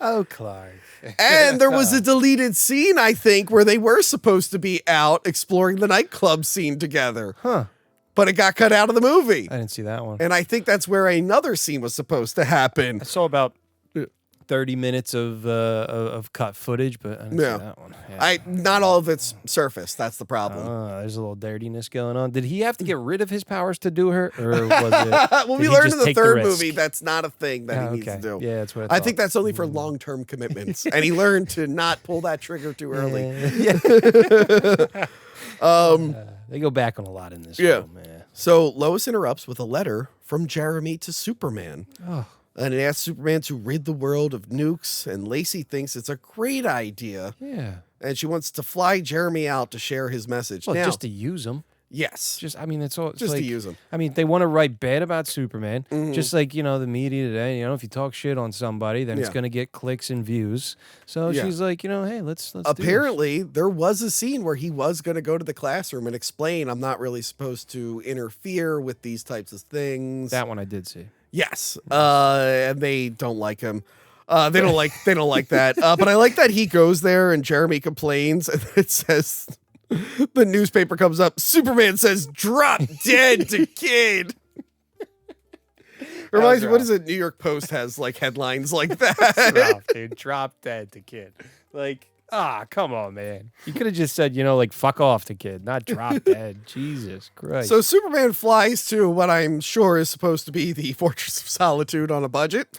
Speaker 2: Oh, Clark.
Speaker 1: And there was a deleted scene, I think, where they were supposed to be out exploring the nightclub scene together.
Speaker 2: Huh.
Speaker 1: But it got cut out of the movie.
Speaker 2: I didn't see that one.
Speaker 1: And I think that's where another scene was supposed to happen.
Speaker 2: I saw about 30 minutes of cut footage, but I didn't see that one. Yeah.
Speaker 1: Not all of it's surface. That's the problem.
Speaker 2: There's a little dirtiness going on. Did he have to get rid of his powers to do her, or was it?
Speaker 1: Well, we learned in the third movie that's not a thing that he needs to do.
Speaker 2: Yeah, that's what
Speaker 1: I think that's only for long-term commitments, and he learned to not pull that trigger too early.
Speaker 2: They go back on a lot in this film. Man.
Speaker 1: So Lois interrupts with a letter from Jeremy to Superman.
Speaker 2: Oh.
Speaker 1: And it asks Superman to rid the world of nukes, and Lacey thinks it's a great idea.
Speaker 2: Yeah.
Speaker 1: and she wants to fly Jeremy out to share his message.
Speaker 2: Well,
Speaker 1: now,
Speaker 2: just to use him.
Speaker 1: yes,
Speaker 2: Just, I mean, it's all
Speaker 1: just
Speaker 2: like,
Speaker 1: to use him.
Speaker 2: I mean, they want to write bad about Superman,
Speaker 1: Mhm.
Speaker 2: just like, you know, the media today. You know, if you talk shit on somebody, then it's
Speaker 1: Yeah.
Speaker 2: going to get clicks and views. So
Speaker 1: Yeah.
Speaker 2: she's like, you know, hey, let's do this.
Speaker 1: Apparently, there was a scene where he was going to go to the classroom and explain, I'm not really supposed to interfere with these types of things.
Speaker 2: That one I did see.
Speaker 1: Yes, and they don't like him. They don't like that. But I like that he goes there and Jeremy complains, and it says the newspaper comes up. Superman says, "Drop dead to kid." Reminds me, what is it? New York Post has like headlines like that.
Speaker 2: Drop, dude. Drop dead to kid. Like, come on, man. You could have just said, you know, like, fuck off to kid, not drop dead. Jesus Christ.
Speaker 1: So Superman flies to what I'm sure is supposed to be the Fortress of Solitude on a budget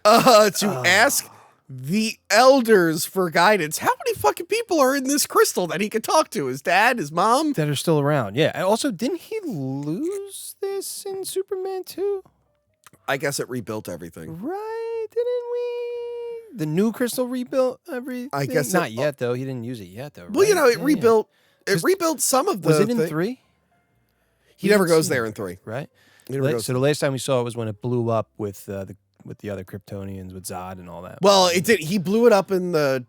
Speaker 1: to ask the elders for guidance. How many fucking people are in this crystal that he could talk to? His dad, his mom?
Speaker 2: that are still around. Yeah. And also, didn't he lose this in Superman 2?
Speaker 1: I guess it rebuilt everything.
Speaker 2: Right? Didn't we? The new crystal rebuilt everything?
Speaker 1: I guess
Speaker 2: not yet, though. He didn't use it yet, though.
Speaker 1: Well, you
Speaker 2: right?
Speaker 1: know, it
Speaker 2: Yeah.
Speaker 1: rebuilt. It rebuilt some of the.
Speaker 2: Was it in
Speaker 1: thing.
Speaker 2: 3?
Speaker 1: He never
Speaker 2: didn't
Speaker 1: goes
Speaker 2: see
Speaker 1: there
Speaker 2: it.
Speaker 1: in 3.
Speaker 2: Right?
Speaker 1: He never goes.
Speaker 2: So the last time we saw it was when it blew up with the other Kryptonians, with Zod and all that.
Speaker 1: Well, it did. He blew it up in the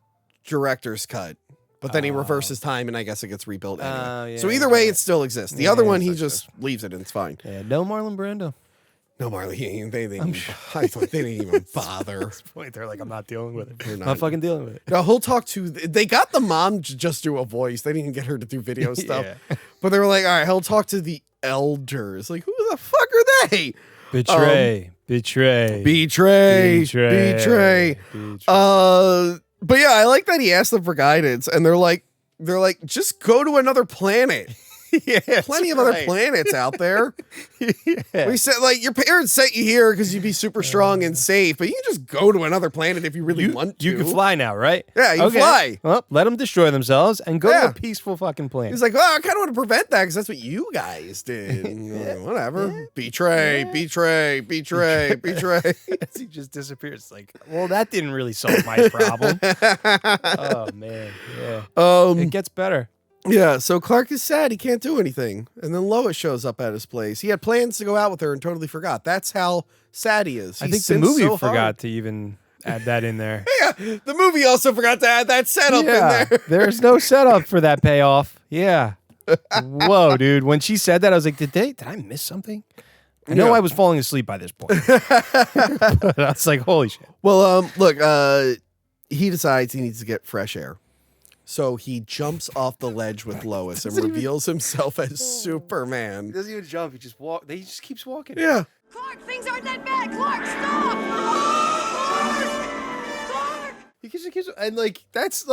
Speaker 1: director's cut, but then he reverses time, and I guess it gets rebuilt anyway.
Speaker 2: yeah,
Speaker 1: So either way,
Speaker 2: right.
Speaker 1: it still exists. The
Speaker 2: Yeah,
Speaker 1: other one, he
Speaker 2: it's
Speaker 1: just leaves it, and it's fine.
Speaker 2: Yeah, no Marlon Brando.
Speaker 1: No, Marley, they didn't. I thought they didn't even bother.
Speaker 2: Point, they're like, I'm not dealing with it.
Speaker 1: They're
Speaker 2: I'm
Speaker 1: not.
Speaker 2: not fucking dealing with it.
Speaker 1: No, he'll talk to. They got the mom to just do a voice. They didn't even get her to do video stuff.
Speaker 2: Yeah.
Speaker 1: But they were like, all right, he'll talk to the elders. Like, who the fuck are they?
Speaker 2: Betray.
Speaker 1: Betray. But yeah, I like that he asked them for guidance, and they're like, just go to another planet.
Speaker 2: Yeah,
Speaker 1: Plenty of other planets out there.
Speaker 2: Yeah.
Speaker 1: We said, like, your parents sent you here because you'd be super strong and safe, but you can just go to another planet if you really want to.
Speaker 2: You can fly now, right?
Speaker 1: Yeah, you can fly.
Speaker 2: Well, let them destroy themselves and go
Speaker 1: Yeah.
Speaker 2: to a peaceful fucking planet.
Speaker 1: He's like, well, I kind of want to prevent that because that's what you guys did. Whatever. Betray.
Speaker 2: As he just disappears. It's like, well, that didn't really solve my problem. Oh man, yeah. It gets better.
Speaker 1: Yeah, so Clark is sad he can't do anything. And then Lois shows up at his place. He had plans to go out with her and totally forgot. That's how sad he is.
Speaker 2: I
Speaker 1: He
Speaker 2: think the
Speaker 1: sins
Speaker 2: movie
Speaker 1: so
Speaker 2: forgot
Speaker 1: hard.
Speaker 2: to even add that in there.
Speaker 1: Yeah, the movie also forgot to add that setup in there.
Speaker 2: There's no setup for that payoff. Yeah. Whoa, dude. When she said that, I was like, did I miss something? I know
Speaker 1: Yeah.
Speaker 2: I was falling asleep by this point. But I was like, holy shit.
Speaker 1: Well, look, he decides he needs to get fresh air. So he jumps off the ledge with Lois and reveals himself as Superman.
Speaker 2: doesn't even jump. He just He just keeps walking.
Speaker 1: Yeah.
Speaker 4: Clark, things aren't that bad. Clark, stop! Clark!
Speaker 2: He keeps and like that's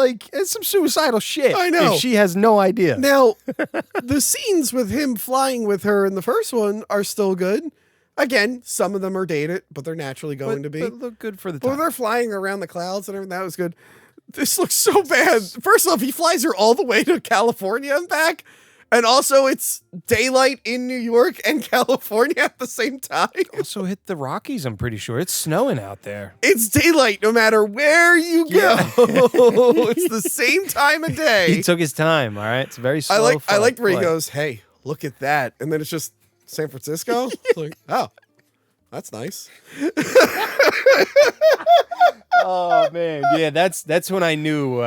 Speaker 2: some suicidal shit.
Speaker 1: I know.
Speaker 2: If she has no idea.
Speaker 1: Now, the scenes with him flying with her in the first one are still good. Again, some of them are dated, but they're naturally going to be.
Speaker 2: But look good for the
Speaker 1: But
Speaker 2: time.
Speaker 1: they're flying around the clouds and everything. That was good. This looks so bad. First off, he flies her all the way to California and back. And also, it's daylight in New York and California at the same time.
Speaker 2: Also hit the Rockies, I'm pretty sure. It's snowing out there.
Speaker 1: It's daylight no matter where you go. It's the same time of day.
Speaker 2: He took his time, all right? It's very slow.
Speaker 1: I liked where he
Speaker 2: flight.
Speaker 1: goes, hey, look at that. And then it's just San Francisco. It's like, oh, that's nice.
Speaker 2: Oh man, yeah, that's when I knew.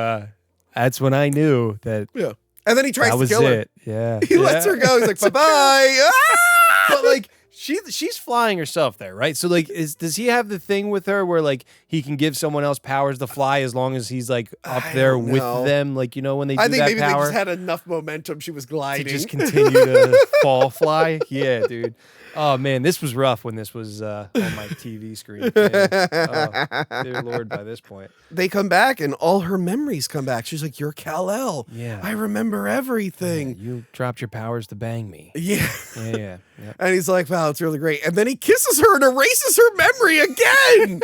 Speaker 2: That's when I knew that
Speaker 1: Yeah. And then he tries
Speaker 2: that
Speaker 1: to
Speaker 2: was
Speaker 1: kill her.
Speaker 2: it. Yeah,
Speaker 1: He lets her go. He's like, bye-bye.
Speaker 2: But like she's flying herself there, right? So like, does he have the thing with her where like he can give someone else powers to fly as long as he's like up
Speaker 1: I
Speaker 2: there
Speaker 1: don't
Speaker 2: with
Speaker 1: know.
Speaker 2: them? Like, you know, when they do
Speaker 1: I think
Speaker 2: that
Speaker 1: maybe they
Speaker 2: power
Speaker 1: just had enough momentum. She was
Speaker 2: to
Speaker 1: gliding.
Speaker 2: just continue to fall fly. Yeah, dude. Oh man, this was rough when this was on my TV screen. Man. Oh, dear Lord, by this point.
Speaker 1: They come back and all her memories come back. She's like, you're Kal-El.
Speaker 2: Yeah.
Speaker 1: I remember everything.
Speaker 2: You dropped your powers to bang me.
Speaker 1: Yeah.
Speaker 2: Yeah.
Speaker 1: And he's like, wow, it's really great. And then he kisses her and erases her memory again.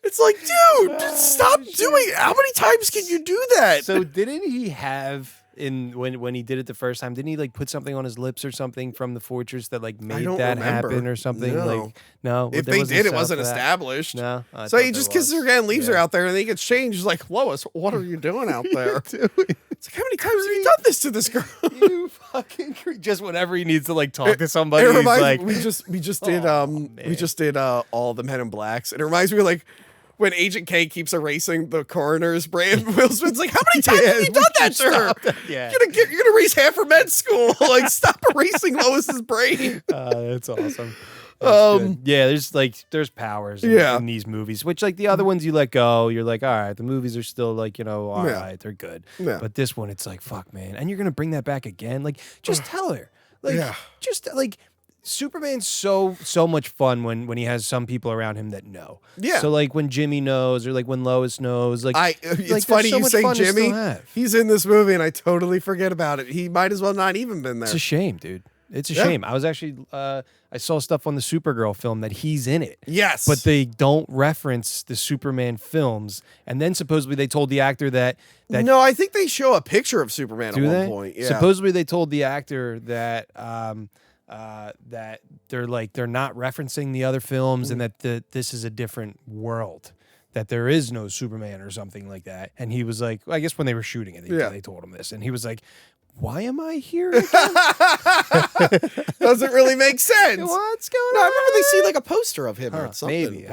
Speaker 1: It's like, dude, stop doing it. How many times can you do that?
Speaker 2: So didn't he have when he did it the first time? Didn't he like put something on his lips or something from the fortress that like made
Speaker 1: don't
Speaker 2: that
Speaker 1: remember.
Speaker 2: happen or something?
Speaker 1: No.
Speaker 2: Like no,
Speaker 1: If
Speaker 2: there
Speaker 1: they
Speaker 2: wasn't
Speaker 1: did, it
Speaker 2: set up
Speaker 1: wasn't
Speaker 2: for that?
Speaker 1: established.
Speaker 2: No,
Speaker 1: So he just kisses her again and leaves her out there, and then he gets changed. He's like, Lois, what are you doing out there? It's like, how many times have you done this to this girl?
Speaker 2: You fucking just whenever he needs to like talk to somebody,
Speaker 1: It
Speaker 2: he's
Speaker 1: reminds
Speaker 2: like,
Speaker 1: me, we just did
Speaker 2: man.
Speaker 1: all the Men in Blacks. It reminds me of like when Agent K keeps erasing the coroner's brain. Will Smith's like, how many times have you done that to her?
Speaker 2: Yeah.
Speaker 1: You're gonna erase half her med school. Like, stop erasing Lois's brain.
Speaker 2: That's awesome. Yeah, there's powers in these movies, which like the other ones you let go, you're like, all right, the movies are still like, all right, they're good.
Speaker 1: Yeah.
Speaker 2: But this one, it's like, fuck, man. And you're going to bring that back again? Like, just tell her. Like, just like Superman's so much fun when he has some people around him that know.
Speaker 1: Yeah.
Speaker 2: So like when Jimmy knows or like when Lois knows, like
Speaker 1: it's
Speaker 2: like,
Speaker 1: funny
Speaker 2: there's so
Speaker 1: you
Speaker 2: much
Speaker 1: say
Speaker 2: fun to still
Speaker 1: Jimmy.
Speaker 2: have.
Speaker 1: He's in this movie and I totally forget about it. He might as well not even been there.
Speaker 2: It's a shame, dude. It's a shame. I was actually I saw stuff on the Supergirl film that he's in it.
Speaker 1: Yes.
Speaker 2: But they don't reference the Superman films. And then supposedly they told the actor that
Speaker 1: no, I think they show a picture of Superman
Speaker 2: do
Speaker 1: at
Speaker 2: they?
Speaker 1: one point. Yeah.
Speaker 2: Supposedly they told the actor that that they're not referencing the other films and that this is a different world. That there is no Superman or something like that. And he was like, I guess when they were shooting it, they told him this. And he was like, why am I here again?
Speaker 1: Doesn't really make sense.
Speaker 2: What's going
Speaker 1: No,
Speaker 2: on?
Speaker 1: I remember they see like a poster of him or
Speaker 2: Huh,
Speaker 1: something.
Speaker 2: maybe.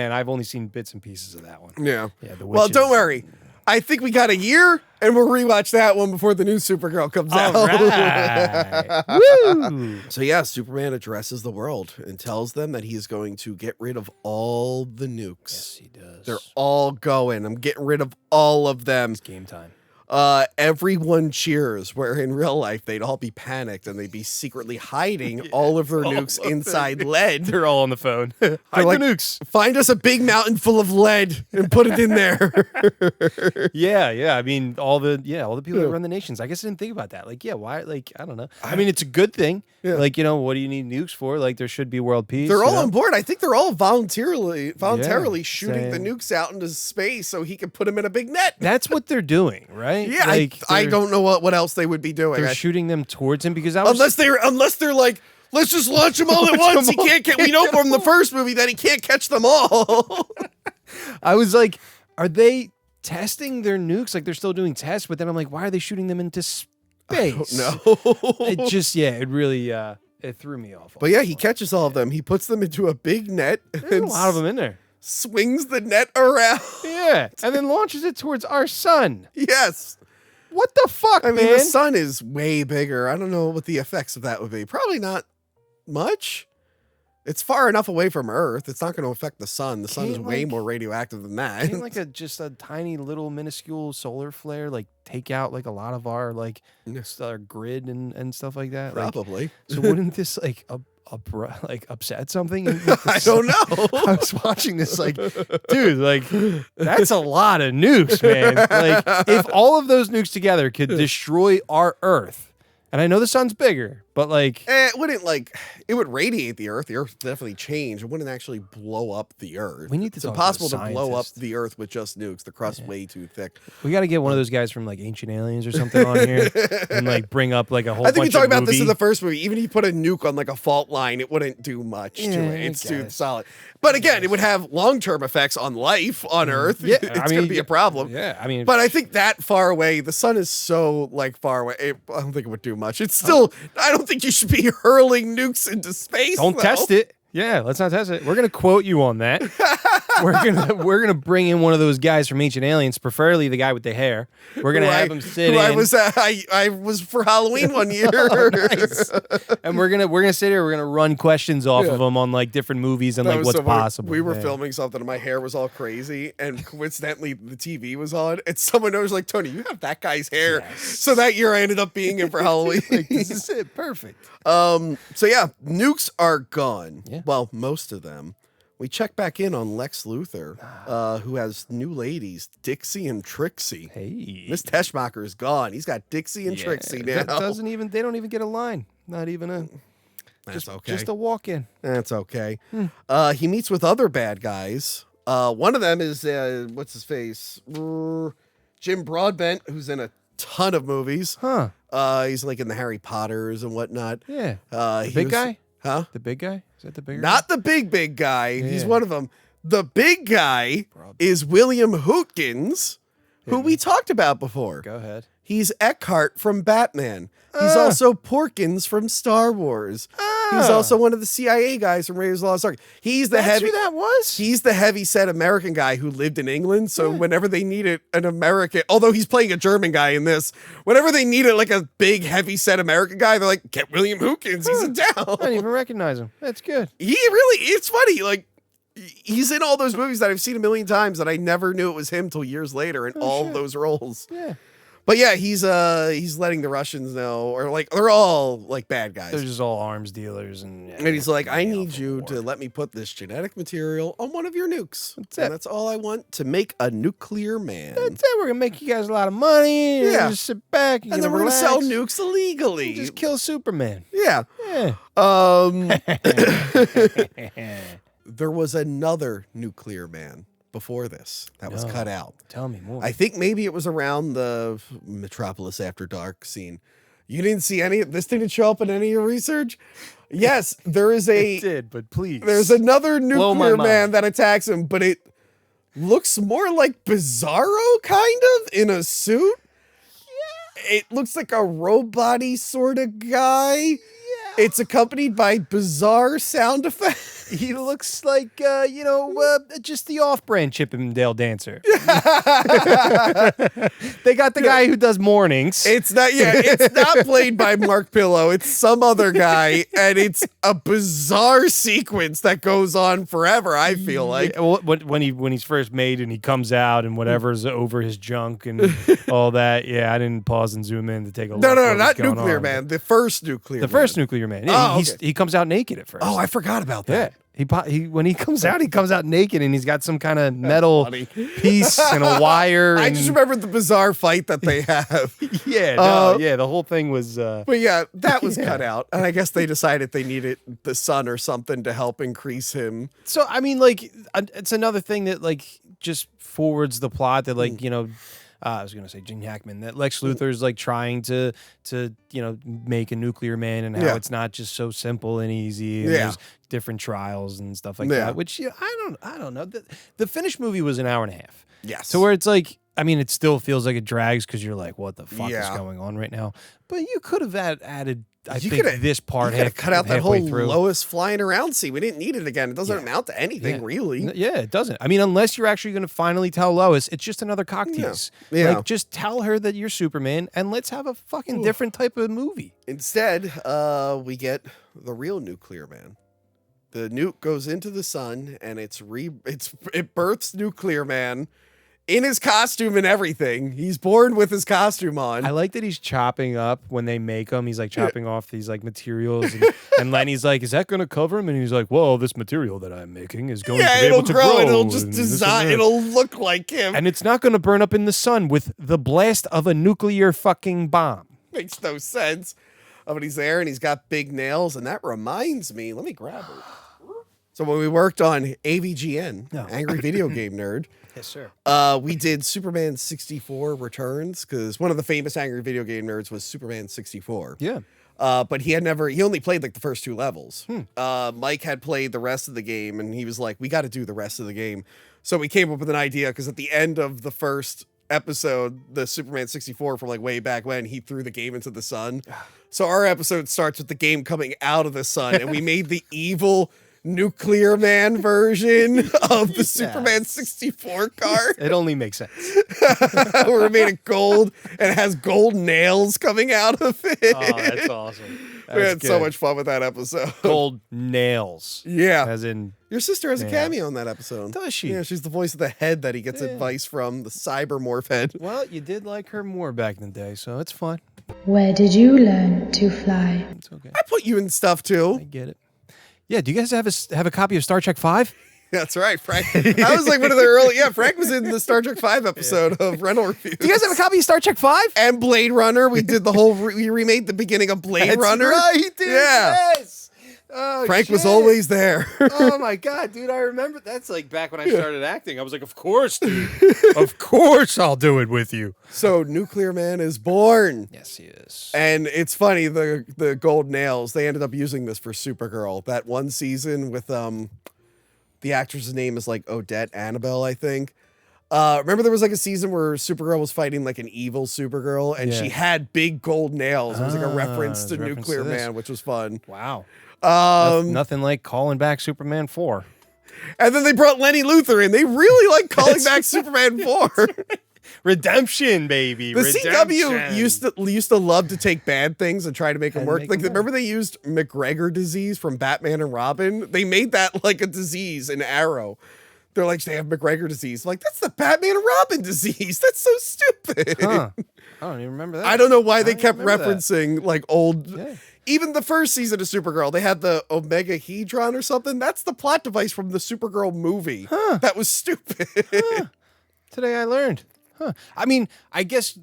Speaker 2: I've only seen bits and pieces of that one.
Speaker 1: Yeah.
Speaker 2: The
Speaker 1: Well,
Speaker 2: witches.
Speaker 1: don't worry. I think we got a year, and we'll rewatch that one before the new Supergirl comes out.
Speaker 2: All right. Woo!
Speaker 1: So yeah, Superman addresses the world and tells them that he is going to get rid of all the nukes.
Speaker 2: Yes, he does.
Speaker 1: They're all going. I'm getting rid of all of them.
Speaker 2: It's game time.
Speaker 1: Everyone cheers, where in real life they'd all be panicked and they'd be secretly hiding all of their nukes inside lead.
Speaker 2: They're all on the phone. Hide
Speaker 1: like,
Speaker 2: the nukes.
Speaker 1: Find us a big mountain full of lead and put it in there.
Speaker 2: Yeah. I mean, all the people that run the nations. I guess I didn't think about that. Like, why? Like, I don't know. I mean, it's a good thing.
Speaker 1: Yeah.
Speaker 2: Like, what do you need nukes for? Like, there should be world peace.
Speaker 1: They're all
Speaker 2: you know?
Speaker 1: on board. I think they're all voluntarily shooting the
Speaker 2: saying-
Speaker 1: nukes out into space so he can put them in a big net.
Speaker 2: That's what they're doing, right?
Speaker 1: Yeah,
Speaker 2: Like,
Speaker 1: I don't know what else they would be doing.
Speaker 2: They're shooting them towards him because I was
Speaker 1: Unless they're like, let's just launch them all at once. He can't get. We know from the first movie that he can't catch them all.
Speaker 2: I was like, are they testing their nukes? Like they're still doing tests, but then I'm like, why are they shooting them into space?
Speaker 1: No.
Speaker 2: It just it really it threw me off.
Speaker 1: But yeah, he catches all of them. He puts them into a big net
Speaker 2: There's
Speaker 1: and
Speaker 2: a lot of them in there.
Speaker 1: swings the net around.
Speaker 2: Yeah, and then launches it towards our sun.
Speaker 1: Yes.
Speaker 2: What the fuck,
Speaker 1: I mean,
Speaker 2: man?
Speaker 1: the sun is way bigger. I don't know what the effects of that would be. Probably not much. It's far enough away from Earth. It's not going to affect the sun. The sun is
Speaker 2: Can't,
Speaker 1: way
Speaker 2: like-
Speaker 1: more radioactive than that.
Speaker 2: Can't like just a tiny little minuscule solar flare like take out like a lot of our like our grid and stuff like that? Like,
Speaker 1: Probably.
Speaker 2: so wouldn't this like upset something?
Speaker 1: I don't know.
Speaker 2: I was watching this like, dude, like that's a lot of nukes, man. Like if all of those nukes together could destroy our Earth, and I know the sun's bigger, but like
Speaker 1: It wouldn't it would radiate the Earth. The Earth would definitely change. It wouldn't actually blow up the Earth.
Speaker 2: We need to
Speaker 1: It's
Speaker 2: talk to
Speaker 1: impossible
Speaker 2: a
Speaker 1: to blow up
Speaker 2: scientist.
Speaker 1: the Earth with just nukes. The crust's way too thick.
Speaker 2: we got to get one of those guys from like Ancient Aliens or something on here and like bring up like a whole.
Speaker 1: I think we
Speaker 2: bunch
Speaker 1: talked
Speaker 2: of
Speaker 1: about this in
Speaker 2: movie.
Speaker 1: the first movie. Even if you put a nuke on like a fault line, it wouldn't do much to
Speaker 2: Yeah,
Speaker 1: it.
Speaker 2: I
Speaker 1: It's too
Speaker 2: guess.
Speaker 1: solid. But again, it would have long-term effects on life on Earth.
Speaker 2: Yeah,
Speaker 1: It's
Speaker 2: I
Speaker 1: going to
Speaker 2: mean,
Speaker 1: be a problem.
Speaker 2: Yeah, I mean,
Speaker 1: But I think that far away, the sun is so far away. I don't think it would do much. It's still. I don't think you should be hurling nukes into space.
Speaker 2: don't test it. Yeah, let's not test it. We're gonna quote you on that. we're gonna bring in one of those guys from Ancient Aliens, preferably the guy with the hair. We're gonna have him sit in.
Speaker 1: I was for Halloween one year.
Speaker 2: Nice. And we're gonna sit here. We're gonna run questions off of him on like different movies and
Speaker 1: That
Speaker 2: like
Speaker 1: was
Speaker 2: what's
Speaker 1: so funny.
Speaker 2: possible.
Speaker 1: We were
Speaker 2: Yeah.
Speaker 1: filming something and my hair was all crazy, and coincidentally the TV was on, and someone was like, "Tony, you have that guy's hair."
Speaker 2: Yes.
Speaker 1: So that year I ended up being in for Halloween.
Speaker 2: This is it. Perfect.
Speaker 1: So yeah, nukes are gone.
Speaker 2: Yeah.
Speaker 1: Well, most of them. We check back in on Lex Luthor, who has new ladies, Dixie and Trixie.
Speaker 2: Hey,
Speaker 1: Miss Teschmacher is gone. He's got Dixie and Trixie now.
Speaker 2: That doesn't even. They don't even get a line. Not even a.
Speaker 1: That's okay.
Speaker 2: Just a walk in.
Speaker 1: That's okay. He meets with other bad guys. One of them is what's his face? Jim Broadbent, who's in a ton of movies.
Speaker 2: Huh.
Speaker 1: He's like in the Harry Potters and whatnot.
Speaker 2: Yeah.
Speaker 1: The
Speaker 2: big guy?
Speaker 1: Huh?
Speaker 2: The big guy? Is that the bigger
Speaker 1: Not
Speaker 2: guy?
Speaker 1: the big guy. He's
Speaker 2: Yeah.
Speaker 1: one of them. The big guy is William Hootkins, who we talked about before.
Speaker 2: Go ahead.
Speaker 1: He's Eckhart from Batman. He's also Porkins from Star Wars. He's also one of the CIA guys from Raiders of the Lost Ark. He's the
Speaker 2: That's who that was?
Speaker 1: He's the heavy set American guy who lived in England. So whenever they needed an American, although he's playing a German guy in this, whenever they needed like a big heavy set American guy, they're like, get William Hootkins. He's in
Speaker 2: I
Speaker 1: town.
Speaker 2: didn't even recognize him. That's good.
Speaker 1: It's funny. Like, he's in all those movies that I've seen a million times that I never knew it was him till years later in all those roles.
Speaker 2: Yeah.
Speaker 1: But yeah, he's letting the Russians know, or like they're all like bad guys.
Speaker 2: They're just all arms dealers, and
Speaker 1: And he's like, I need you to let me put this genetic material on one of your nukes. That's all I want to make a nuclear man.
Speaker 2: That's it. We're gonna make you guys a lot of money.
Speaker 1: Yeah.
Speaker 2: Just sit back
Speaker 1: And then we're going to sell nukes illegally.
Speaker 2: Just kill Superman.
Speaker 1: Yeah.
Speaker 2: Yeah.
Speaker 1: There was another nuclear man before this that was cut out.
Speaker 2: Tell me more.
Speaker 1: I think maybe it was around the Metropolis After Dark scene. You didn't see any. This didn't show up in any of your research. Yes, there is a.
Speaker 2: It did, but please.
Speaker 1: There's another
Speaker 2: Blow my
Speaker 1: nuclear man
Speaker 2: mind.
Speaker 1: that attacks him, but it looks more like Bizarro, kind of in a suit. Yeah, it looks like a robot-y sort of guy. Yeah, it's accompanied by bizarre sound effects.
Speaker 2: He looks like, just the off-brand Chip and Dale dancer. They got the guy who does mornings.
Speaker 1: It's not played by Mark Pillow. It's some other guy, and it's a bizarre sequence that goes on forever, I feel like.
Speaker 2: Yeah, well, when he's first made and he comes out and whatever's over his junk and all that. Yeah, I didn't pause and zoom in to take a look.
Speaker 1: No,
Speaker 2: at what was
Speaker 1: not
Speaker 2: going
Speaker 1: Nuclear
Speaker 2: on.
Speaker 1: Man. The first Nuclear Man.
Speaker 2: The first Nuclear Man. Yeah,
Speaker 1: Oh, okay.
Speaker 2: he comes out naked at first.
Speaker 1: Oh, I forgot about
Speaker 2: Yeah.
Speaker 1: that.
Speaker 2: He when he comes out naked and he's got some kind of metal
Speaker 1: funny.
Speaker 2: piece and a wire.
Speaker 1: I
Speaker 2: and,
Speaker 1: just remembered the bizarre fight that they have.
Speaker 2: the whole thing was.
Speaker 1: But yeah, that was cut out. And I guess they decided they needed the sun or something to help increase him.
Speaker 2: So I mean, like, it's another thing that like just forwards the plot that like I was gonna say Gene Hackman, that Lex Luthor's like trying to make a nuclear man, and how it's not just so simple and easy. And there's different trials and stuff like that. Which I don't know. The finished movie was an hour and a half.
Speaker 1: Yes.
Speaker 2: So where it's like, I mean, it still feels like it drags because you're like, what the fuck is going on right now? But you could have added. I think this part
Speaker 1: had cut out that whole
Speaker 2: through.
Speaker 1: Lois flying around scene. We didn't need it again. It doesn't amount to anything, really.
Speaker 2: Yeah, it doesn't. I mean, unless you're actually going to finally tell Lois, it's just another cock tease.
Speaker 1: Yeah.
Speaker 2: Like, just tell her that you're Superman, and let's have a fucking different type of movie.
Speaker 1: Instead, we get the real Nuclear Man. The nuke goes into the sun, and it births Nuclear Man in his costume and everything. He's born with his costume on.
Speaker 2: I like that he's chopping up when they make him. He's like chopping off these like materials, and Lenny's like, "Is that going to cover him?" And he's like, "Well, this material that I'm making is going to be able to grow.
Speaker 1: It'll just
Speaker 2: and
Speaker 1: design. It'll look like him,
Speaker 2: and it's not going to burn up in the sun with the blast of a nuclear fucking bomb."
Speaker 1: Makes no sense. But he's there, and he's got big nails, and that reminds me. Let me grab it. So when we worked on AVGN, Angry Video Game Nerd.
Speaker 2: Yes, sir.
Speaker 1: We did Superman 64 Returns, because one of the famous Angry Video Game Nerds was Superman 64.
Speaker 2: Yeah.
Speaker 1: But he only played like the first 2 levels. Mike had played the rest of the game, and he was like, we got to do the rest of the game. So we came up with an idea, because at the end of the first episode, the Superman 64 from like way back when, he threw the game into the sun. So our episode starts with the game coming out of the sun, and we made the evil Nuclear Man version of the Superman 64 card.
Speaker 2: It only makes sense.
Speaker 1: Where we made it gold and it has gold nails coming out of it.
Speaker 2: Oh, that's awesome.
Speaker 1: We had so much fun with that episode.
Speaker 2: Gold nails.
Speaker 1: Yeah.
Speaker 2: As in,
Speaker 1: your sister has a cameo in that episode.
Speaker 2: Does she?
Speaker 1: Yeah, she's the voice of the head that he gets advice from, the cybermorph head.
Speaker 2: well, you did like her more back in the day, so it's fine.
Speaker 5: Where did you learn to fly?
Speaker 2: It's okay.
Speaker 1: I put you in stuff too.
Speaker 2: I get it. Yeah, do you guys have a copy of Star Trek 5?
Speaker 1: That's right, Frank. I was like one of the early. Yeah, Frank was in the Star Trek 5 episode of Rental Reviews.
Speaker 2: Do you guys have a copy of Star Trek 5?
Speaker 1: And Blade Runner. We did the whole. We remade the beginning of Blade Runner.
Speaker 2: Right, dude.
Speaker 1: Yeah.
Speaker 2: Yes. Oh,
Speaker 1: Frank was always there.
Speaker 2: Oh my god, dude! I remember that's like back when I started acting. I was like, of course, dude. Of course, I'll do it with you.
Speaker 1: So Nuclear Man is born.
Speaker 2: Yes, he is.
Speaker 1: And it's funny, the gold nails, they ended up using this for Supergirl. That one season with the actress's name is like Odette Annabelle, I think. Remember there was like a season where Supergirl was fighting like an evil Supergirl and she had big gold nails. It was like a reference to Nuclear Man, which was fun.
Speaker 2: Wow. Nothing like calling back Superman 4.
Speaker 1: And then they brought Lenny Luthor in. They really like calling back Superman 4.
Speaker 2: Redemption, baby.
Speaker 1: The
Speaker 2: Redemption.
Speaker 1: CW used to love to take bad things and try to make them work. Like, remember they used McGregor disease from Batman and Robin? They made that like a disease in Arrow. They're like, they have McGregor disease. I'm like, that's the Batman and Robin disease. That's so stupid.
Speaker 2: Huh. I don't even remember that.
Speaker 1: I don't know why they kept referencing like old.
Speaker 2: Yeah.
Speaker 1: Even the first season of Supergirl, they had the Omega Hedron or something. That's the plot device from the Supergirl movie. That was stupid.
Speaker 2: Today I learned. I mean, I guess,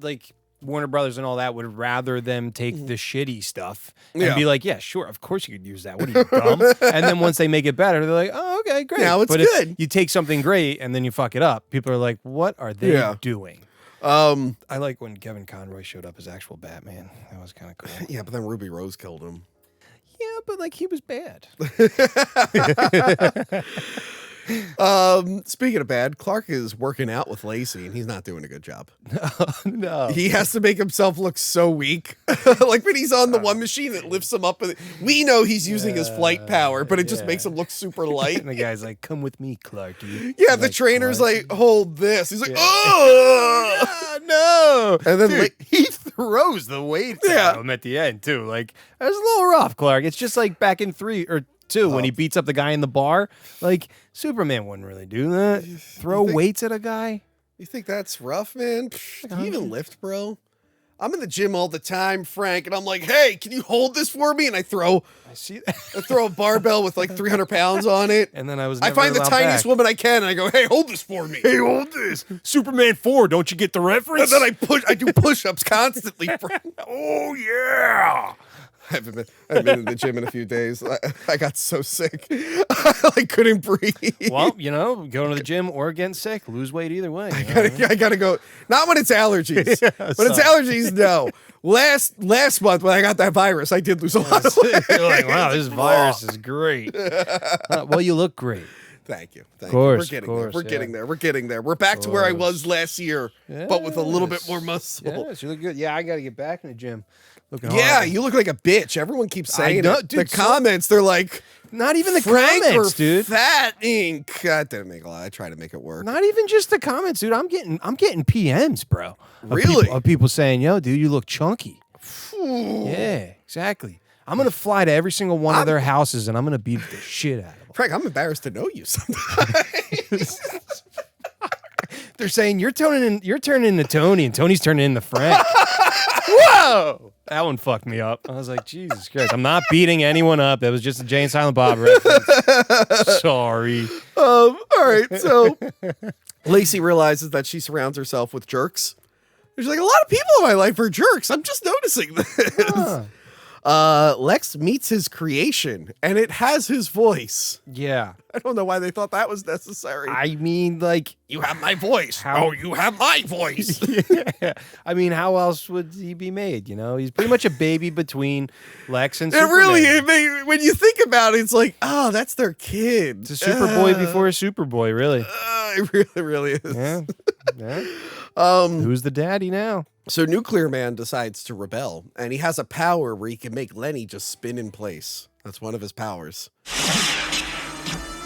Speaker 2: like Warner Brothers and all that would rather them take the shitty stuff and be like, yeah, sure, of course you could use that. What are you, dumb? And then once they make it better, they're like, oh, okay, great.
Speaker 1: Now it's
Speaker 2: but
Speaker 1: good.
Speaker 2: If you take something great and then you fuck it up, people are like, what are they doing? I like when Kevin Conroy showed up as actual Batman. That was kind of cool.
Speaker 1: Yeah, but then Ruby Rose killed him.
Speaker 2: Yeah, but like he was bad.
Speaker 1: Speaking of bad, Clark is working out with Lacey and he's not doing a good job.
Speaker 2: No.
Speaker 1: He has to make himself look so weak. Like when he's on the one machine that lifts him up. We know he's using his flight power, but it just makes him look super light.
Speaker 2: And the guy's like, come with me, Clark.
Speaker 1: Yeah, the trainer's like, hold this. He's like, oh,
Speaker 2: no.
Speaker 1: And then
Speaker 2: he throws the weight at him at the end, too. Like, it was a little rough, Clark. It's just like back in 3 or 2 when he beats up the guy in the bar. Like, Superman wouldn't really do that. Throw weights at a guy.
Speaker 1: You think that's rough, man? Can you even lift, bro? I'm in the gym all the time, Frank, and I'm like, hey, can you hold this for me? And I throw a barbell with like 300 pounds on it.
Speaker 2: And then I
Speaker 1: find the tiniest woman I can, and I go, hey, hold this for me.
Speaker 2: Hey, hold this. Superman 4, don't you get the reference?
Speaker 1: And then I do push-ups constantly, Frank.
Speaker 2: Oh, yeah.
Speaker 1: I haven't been in the gym in a few days. I got so sick. I couldn't breathe.
Speaker 2: Well, going to the gym or getting sick, lose weight either way.
Speaker 1: I gotta go. Not when it's allergies. When it's allergies, no. Last month when I got that virus, I did lose a lot of weight.
Speaker 2: You're like, wow, this virus is great. Well, you look great.
Speaker 1: Thank you.
Speaker 2: Of course,
Speaker 1: We're getting there. We're getting there. We're back to where I was last year, but with a little bit more muscle.
Speaker 2: Yes, you look good. Yeah, I got to get back in the gym.
Speaker 1: Yeah, you look like a bitch. Everyone keeps saying it. Dude, the comments, they're like,
Speaker 2: not even the
Speaker 1: Frank
Speaker 2: comments,
Speaker 1: or
Speaker 2: dude.
Speaker 1: Fat ink. That didn't make a lot. I try to make it work.
Speaker 2: Not even just the comments, dude. I'm getting PMs, bro.
Speaker 1: Really?
Speaker 2: Of people saying, yo, dude, you look chunky. Yeah, exactly. I'm going to fly to every single one of their houses and I'm going to beat the shit out of them.
Speaker 1: Frank, I'm embarrassed to know you sometimes.
Speaker 2: They're saying you're turning into Tony and Tony's turning into Frank. Whoa! That one fucked me up. I was like, Jesus Christ. I'm not beating anyone up. That was just a Jay and Silent Bob reference. Sorry.
Speaker 1: All right. So Lacey realizes that she surrounds herself with jerks. She's like, a lot of people in my life are jerks. I'm just noticing this. Lex meets his creation, and it has his voice.
Speaker 2: Yeah.
Speaker 1: I don't know why they thought that was necessary.
Speaker 2: I mean, like...
Speaker 1: You have my voice. Oh, you have my voice.
Speaker 2: Yeah. I mean, how else would he be made, He's pretty much a baby between Lex and Superman.
Speaker 1: When you think about it, it's like, oh, that's their kid.
Speaker 2: It's a Superboy before a Superboy, really.
Speaker 1: It really, really is.
Speaker 2: Yeah. Who's the daddy now?
Speaker 1: So Nuclear Man decides to rebel, and he has a power where he can make Lenny just spin in place. That's one of his powers.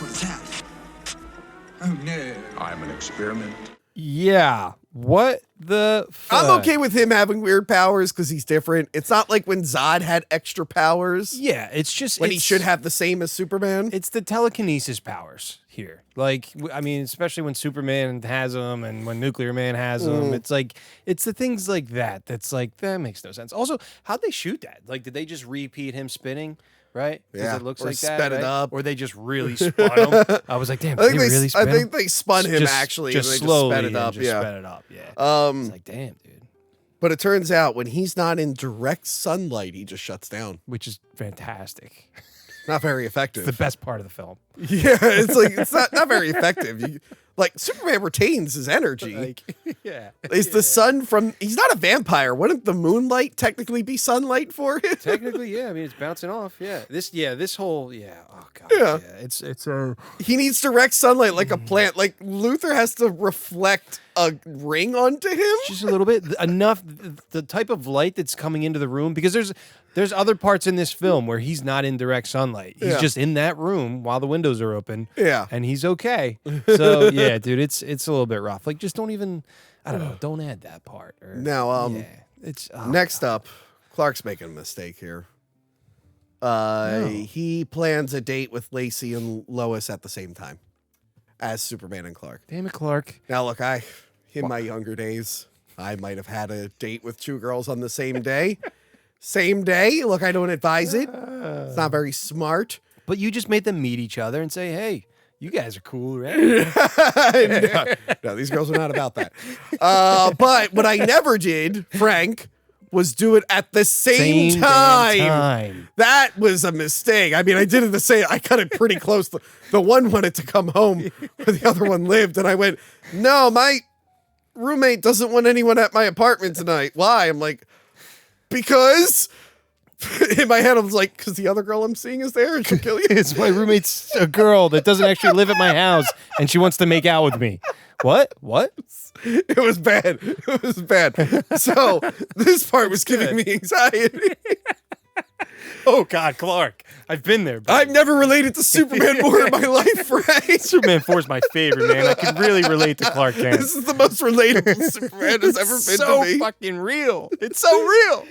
Speaker 6: What's that? Oh, no. I'm an experiment.
Speaker 2: Yeah. What the fuck?
Speaker 1: I'm okay with him having weird powers because he's different. It's not like when Zod had extra powers.
Speaker 2: Yeah, it's just...
Speaker 1: When he should have the same as Superman.
Speaker 2: It's the telekinesis powers here. Like, I mean, especially when Superman has them and when Nuclear Man has them. It's like, it's the things like that that's like, that makes no sense. Also, how'd they shoot that? Like, did they just repeat him spinning? Right?
Speaker 1: Yeah.
Speaker 2: It looks
Speaker 1: or
Speaker 2: like that.
Speaker 1: sped it up.
Speaker 2: Or they just really spun him. I was like, damn, did they really spin him?
Speaker 1: I think they spun him actually.
Speaker 2: Just
Speaker 1: and they
Speaker 2: slowly
Speaker 1: just sped it up.
Speaker 2: sped it up. Yeah. It's like, damn, dude.
Speaker 1: But it turns out when he's not in direct sunlight, he just shuts down.
Speaker 2: Which is fantastic.
Speaker 1: Not very effective.
Speaker 2: It's the best part of the film.
Speaker 1: Yeah, it's like it's not very effective. Like Superman retains his energy.
Speaker 2: Yeah.
Speaker 1: Is the sun from? He's not a vampire. Wouldn't the moonlight technically be sunlight for him?
Speaker 2: Technically, yeah. I mean, it's bouncing off. Yeah. This whole. Yeah. Oh god.
Speaker 1: Yeah.
Speaker 2: It's a.
Speaker 1: He needs direct sunlight like a plant. Like Luthor has to reflect a ring onto him.
Speaker 2: Just a little bit enough. The type of light that's coming into the room, because there's other parts in this film where he's not in direct sunlight. He's just in that room while the windows are open.
Speaker 1: Yeah.
Speaker 2: And he's okay. So yeah, dude, it's a little bit rough. Like, just don't even. I don't know. Don't add that part. Or,
Speaker 1: Now,
Speaker 2: yeah, it's
Speaker 1: next up, Clark's making a mistake here. He plans a date with Lacey and Lois at the same time as Superman and Clark.
Speaker 2: Damn it, Clark.
Speaker 1: Now, look, in my younger days, I might have had a date with two girls on the same day. Same day. Look, I don't advise it. It's not very smart.
Speaker 2: But you just made them meet each other and say, hey, you guys are cool, right?
Speaker 1: No, these girls are not about that. But what I never did, Frank, was do it at the same
Speaker 2: damn
Speaker 1: time. That was a mistake. I mean, I did it the same. I cut it pretty close. The one wanted to come home where the other one lived. And I went, no, my roommate doesn't want anyone at my apartment tonight. Why? I'm like, because... In my head, I was like, because the other girl I'm seeing is there and she'll kill you.
Speaker 2: It's my roommate's a girl that doesn't actually live at my house, and she wants to make out with me. What?
Speaker 1: It was bad. It was bad. So this part was giving me anxiety.
Speaker 2: Oh, God, Clark. I've been there. Buddy.
Speaker 1: I've never related to Superman more in my life, Frank.
Speaker 2: Superman 4 is my favorite, man. I can really relate to Clark Kent.
Speaker 1: This is the most relatable Superman has ever been
Speaker 2: so
Speaker 1: to me.
Speaker 2: fucking real. It's so real.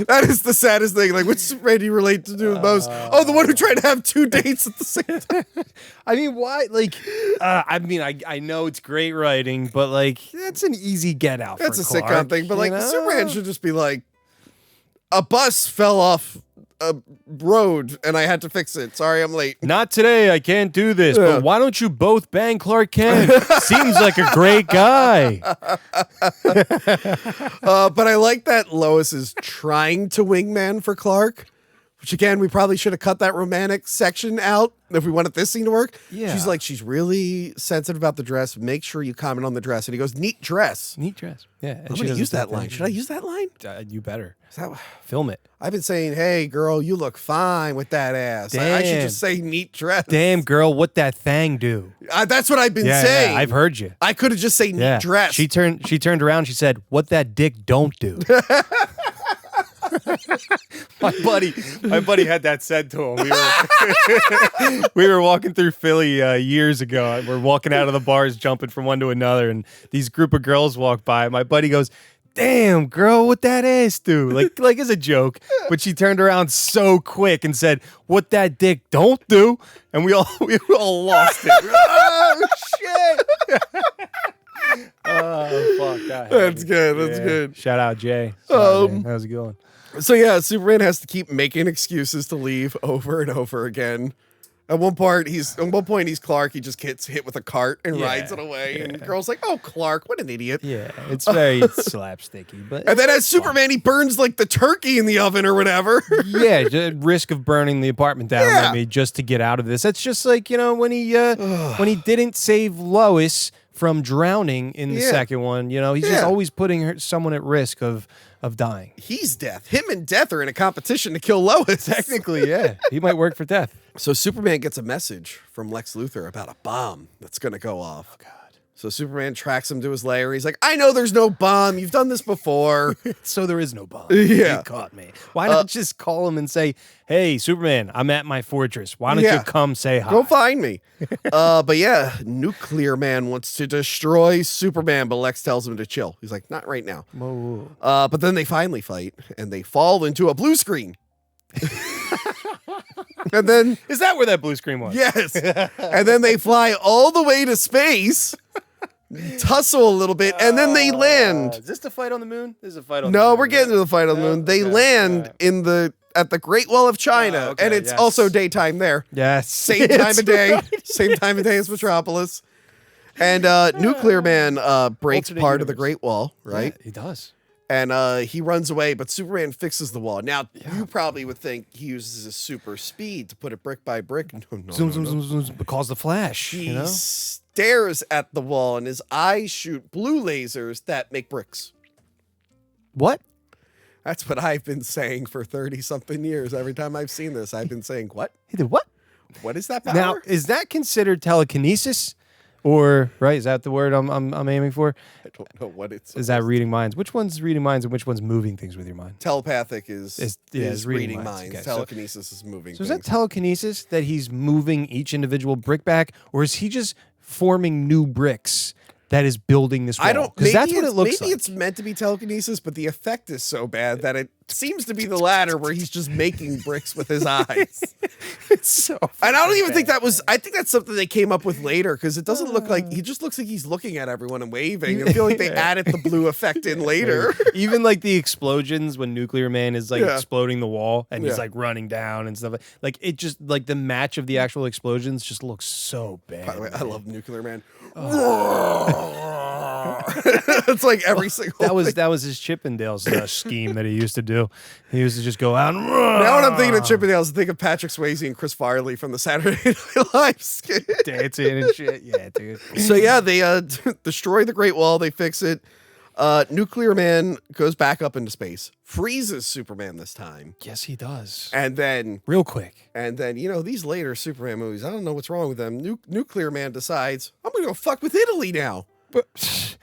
Speaker 1: That is the saddest thing. Like, which Superman do you relate to the most? Oh, the one who tried to have two dates at the same time.
Speaker 2: I mean, why? Like, I know it's great writing, but, like, that's an easy get out
Speaker 1: That's
Speaker 2: for
Speaker 1: a
Speaker 2: Clark,
Speaker 1: sitcom thing. But, like,
Speaker 2: you know?
Speaker 1: Superman should just be like, a bus fell off a road and I had to fix it. Sorry, I'm late.
Speaker 2: Not today. I can't do this. But why don't you both bang Clark Kent? Seems like a great guy.
Speaker 1: But I like that Lois is trying to wingman for Clark, which again, we probably should have cut that romantic section out if we wanted this scene to work.
Speaker 2: Yeah.
Speaker 1: She's like, she's really sensitive about the dress. Make sure you comment on the dress. And he goes, neat dress.
Speaker 2: Neat dress. Yeah. And
Speaker 1: I'm going to use that line. Should I use that line?
Speaker 2: You better.
Speaker 1: Is that
Speaker 2: Film it.
Speaker 1: I've been saying, hey, girl, you look fine with that ass. I should
Speaker 2: Damn.
Speaker 1: just say neat dress.
Speaker 2: Damn, girl, what that thang do?
Speaker 1: That's what I've been saying.
Speaker 2: Yeah, I've heard you.
Speaker 1: I could have just said neat dress.
Speaker 2: She turned around. She said, "What that dick don't do." My buddy had that said to him. We were walking through Philly years ago. We're walking out of the bars, jumping from one to another, and these group of girls walk by. My buddy goes, "Damn, girl, what that ass do?" Like as a joke, but she turned around so quick and said, "What that dick don't do," and we all lost it. Oh shit! Oh fuck!
Speaker 1: That's good. That's good.
Speaker 2: Shout out Jay. Sorry, man. How's it going?
Speaker 1: So yeah, Superman has to keep making excuses to leave over and over again. At one point, he's Clark. He just gets hit with a cart and rides it away. And the girl's like, "Oh, Clark, what an idiot!"
Speaker 2: Yeah, it's very slapsticky. But
Speaker 1: and then as Superman, he burns like the turkey in the oven or whatever.
Speaker 2: Yeah, risk of burning the apartment down maybe just to get out of this. That's just like when he didn't save Lois from drowning in the second one. You know, he's just always putting someone at risk of dying.
Speaker 1: He's Death. Him and Death are in a competition to kill Lois.
Speaker 2: Technically, yeah. He might work for Death.
Speaker 1: So Superman gets a message from Lex Luthor about a bomb that's going to go off. Oh, God. So Superman tracks him to his lair. He's like, I know there's no bomb. You've done this before.
Speaker 2: So there is no bomb.
Speaker 1: Yeah.
Speaker 2: You caught me. Why not just call him and say, hey, Superman, I'm at my fortress. Why don't you come say hi?
Speaker 1: Go find me. But yeah, Nuclear Man wants to destroy Superman, but Lex tells him to chill. He's like, not right now.
Speaker 2: Whoa.
Speaker 1: But then they finally fight, and they fall into a blue screen. And then...
Speaker 2: Is that where that blue screen was?
Speaker 1: Yes. And then they fly all the way to space, tussle a little bit, and then they land.
Speaker 2: Is this the fight on the moon? This is a fight on the moon.
Speaker 1: No, we're getting to the fight on the moon. They land at the Great Wall of China, and it's also daytime there.
Speaker 2: Yes.
Speaker 1: Same time of day. Right. Same time of day as Metropolis. And Nuclear Man breaks
Speaker 2: Alternate
Speaker 1: part of the
Speaker 2: universe.
Speaker 1: Great Wall, right?
Speaker 2: Yeah, he does.
Speaker 1: And he runs away, but Superman fixes the wall. Now, you probably would think he uses his super speed to put it brick by brick. No,
Speaker 2: Zoom, zoom, zoom, zoom, zoom, calls the Flash.
Speaker 1: He
Speaker 2: You know?
Speaker 1: stares at the wall, and his eyes shoot blue lasers that make bricks.
Speaker 2: What?
Speaker 1: That's what I've been saying for 30-something years. Every time I've seen this, I've been saying, what?
Speaker 2: He did what?
Speaker 1: What is that power?
Speaker 2: Now, is that considered telekinesis? Or, right, is that the word I'm aiming for?
Speaker 1: I don't know what it's.
Speaker 2: Is that reading minds? Which one's reading minds and which one's moving things with your mind?
Speaker 1: Telepathic is reading minds.
Speaker 2: Okay,
Speaker 1: Telekinesis is moving
Speaker 2: So
Speaker 1: things.
Speaker 2: is that telekinesis that he's moving each individual brick back? Or is he just forming new bricks that is building this wall?
Speaker 1: I don't.
Speaker 2: Because that's what it looks
Speaker 1: maybe
Speaker 2: like.
Speaker 1: it's meant to be telekinesis, but the effect is so bad that it seems to be the latter, where he's just making bricks with his eyes.
Speaker 2: It's so.
Speaker 1: And I don't even think that was. I think that's something they came up with later, because it doesn't look like he just looks like he's looking at everyone and waving. I feel like they added the blue effect in later.
Speaker 2: Even like the explosions when Nuclear Man is like exploding the wall and he's
Speaker 1: Yeah.
Speaker 2: like running down and stuff. Like it just like the match of the actual explosions just looks so bad.
Speaker 1: By the way, I love Nuclear Man. It's like every single.
Speaker 2: That was his Chippendales scheme that he used to do. He used to just go out and
Speaker 1: Now when I'm thinking of Chippendales, I think of Patrick Swayze and Chris Farley from the Saturday Night Live skit.
Speaker 2: dancing and shit. Yeah, dude.
Speaker 1: So yeah, they destroy the Great Wall. They fix it. Nuclear Man goes back up into space, freezes Superman this time,
Speaker 2: Yes, he does.
Speaker 1: and then
Speaker 2: Real quick.
Speaker 1: these later Superman movies, I don't know what's wrong with them. Nuclear Man decides, I'm gonna go fuck with Italy now.
Speaker 2: But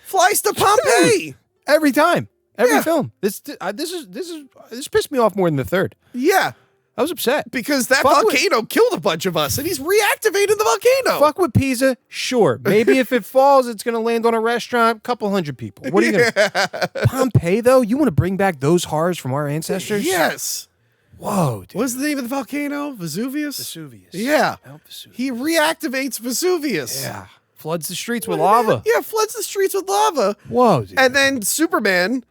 Speaker 1: Flies to Pompeii.
Speaker 2: every time, every
Speaker 1: Yeah.
Speaker 2: film. This pissed me off more than the third.
Speaker 1: Yeah,
Speaker 2: I was upset.
Speaker 1: because that
Speaker 2: Fuck with-
Speaker 1: volcano killed a bunch of us, and he's reactivated the volcano.
Speaker 2: Fuck with Pisa, sure. Maybe if it falls, it's going to land on a restaurant, couple hundred people. What are you going to Pompeii, though? You want to bring back those horrors from our ancestors?
Speaker 1: Yes.
Speaker 2: Whoa, dude.
Speaker 1: What's the name of the volcano? Vesuvius?
Speaker 2: Vesuvius.
Speaker 1: Yeah.
Speaker 2: Mount Vesuvius.
Speaker 1: He reactivates Vesuvius.
Speaker 2: Yeah. Floods the streets with lava.
Speaker 1: Yeah, floods the streets with lava.
Speaker 2: Whoa, dude.
Speaker 1: And then Superman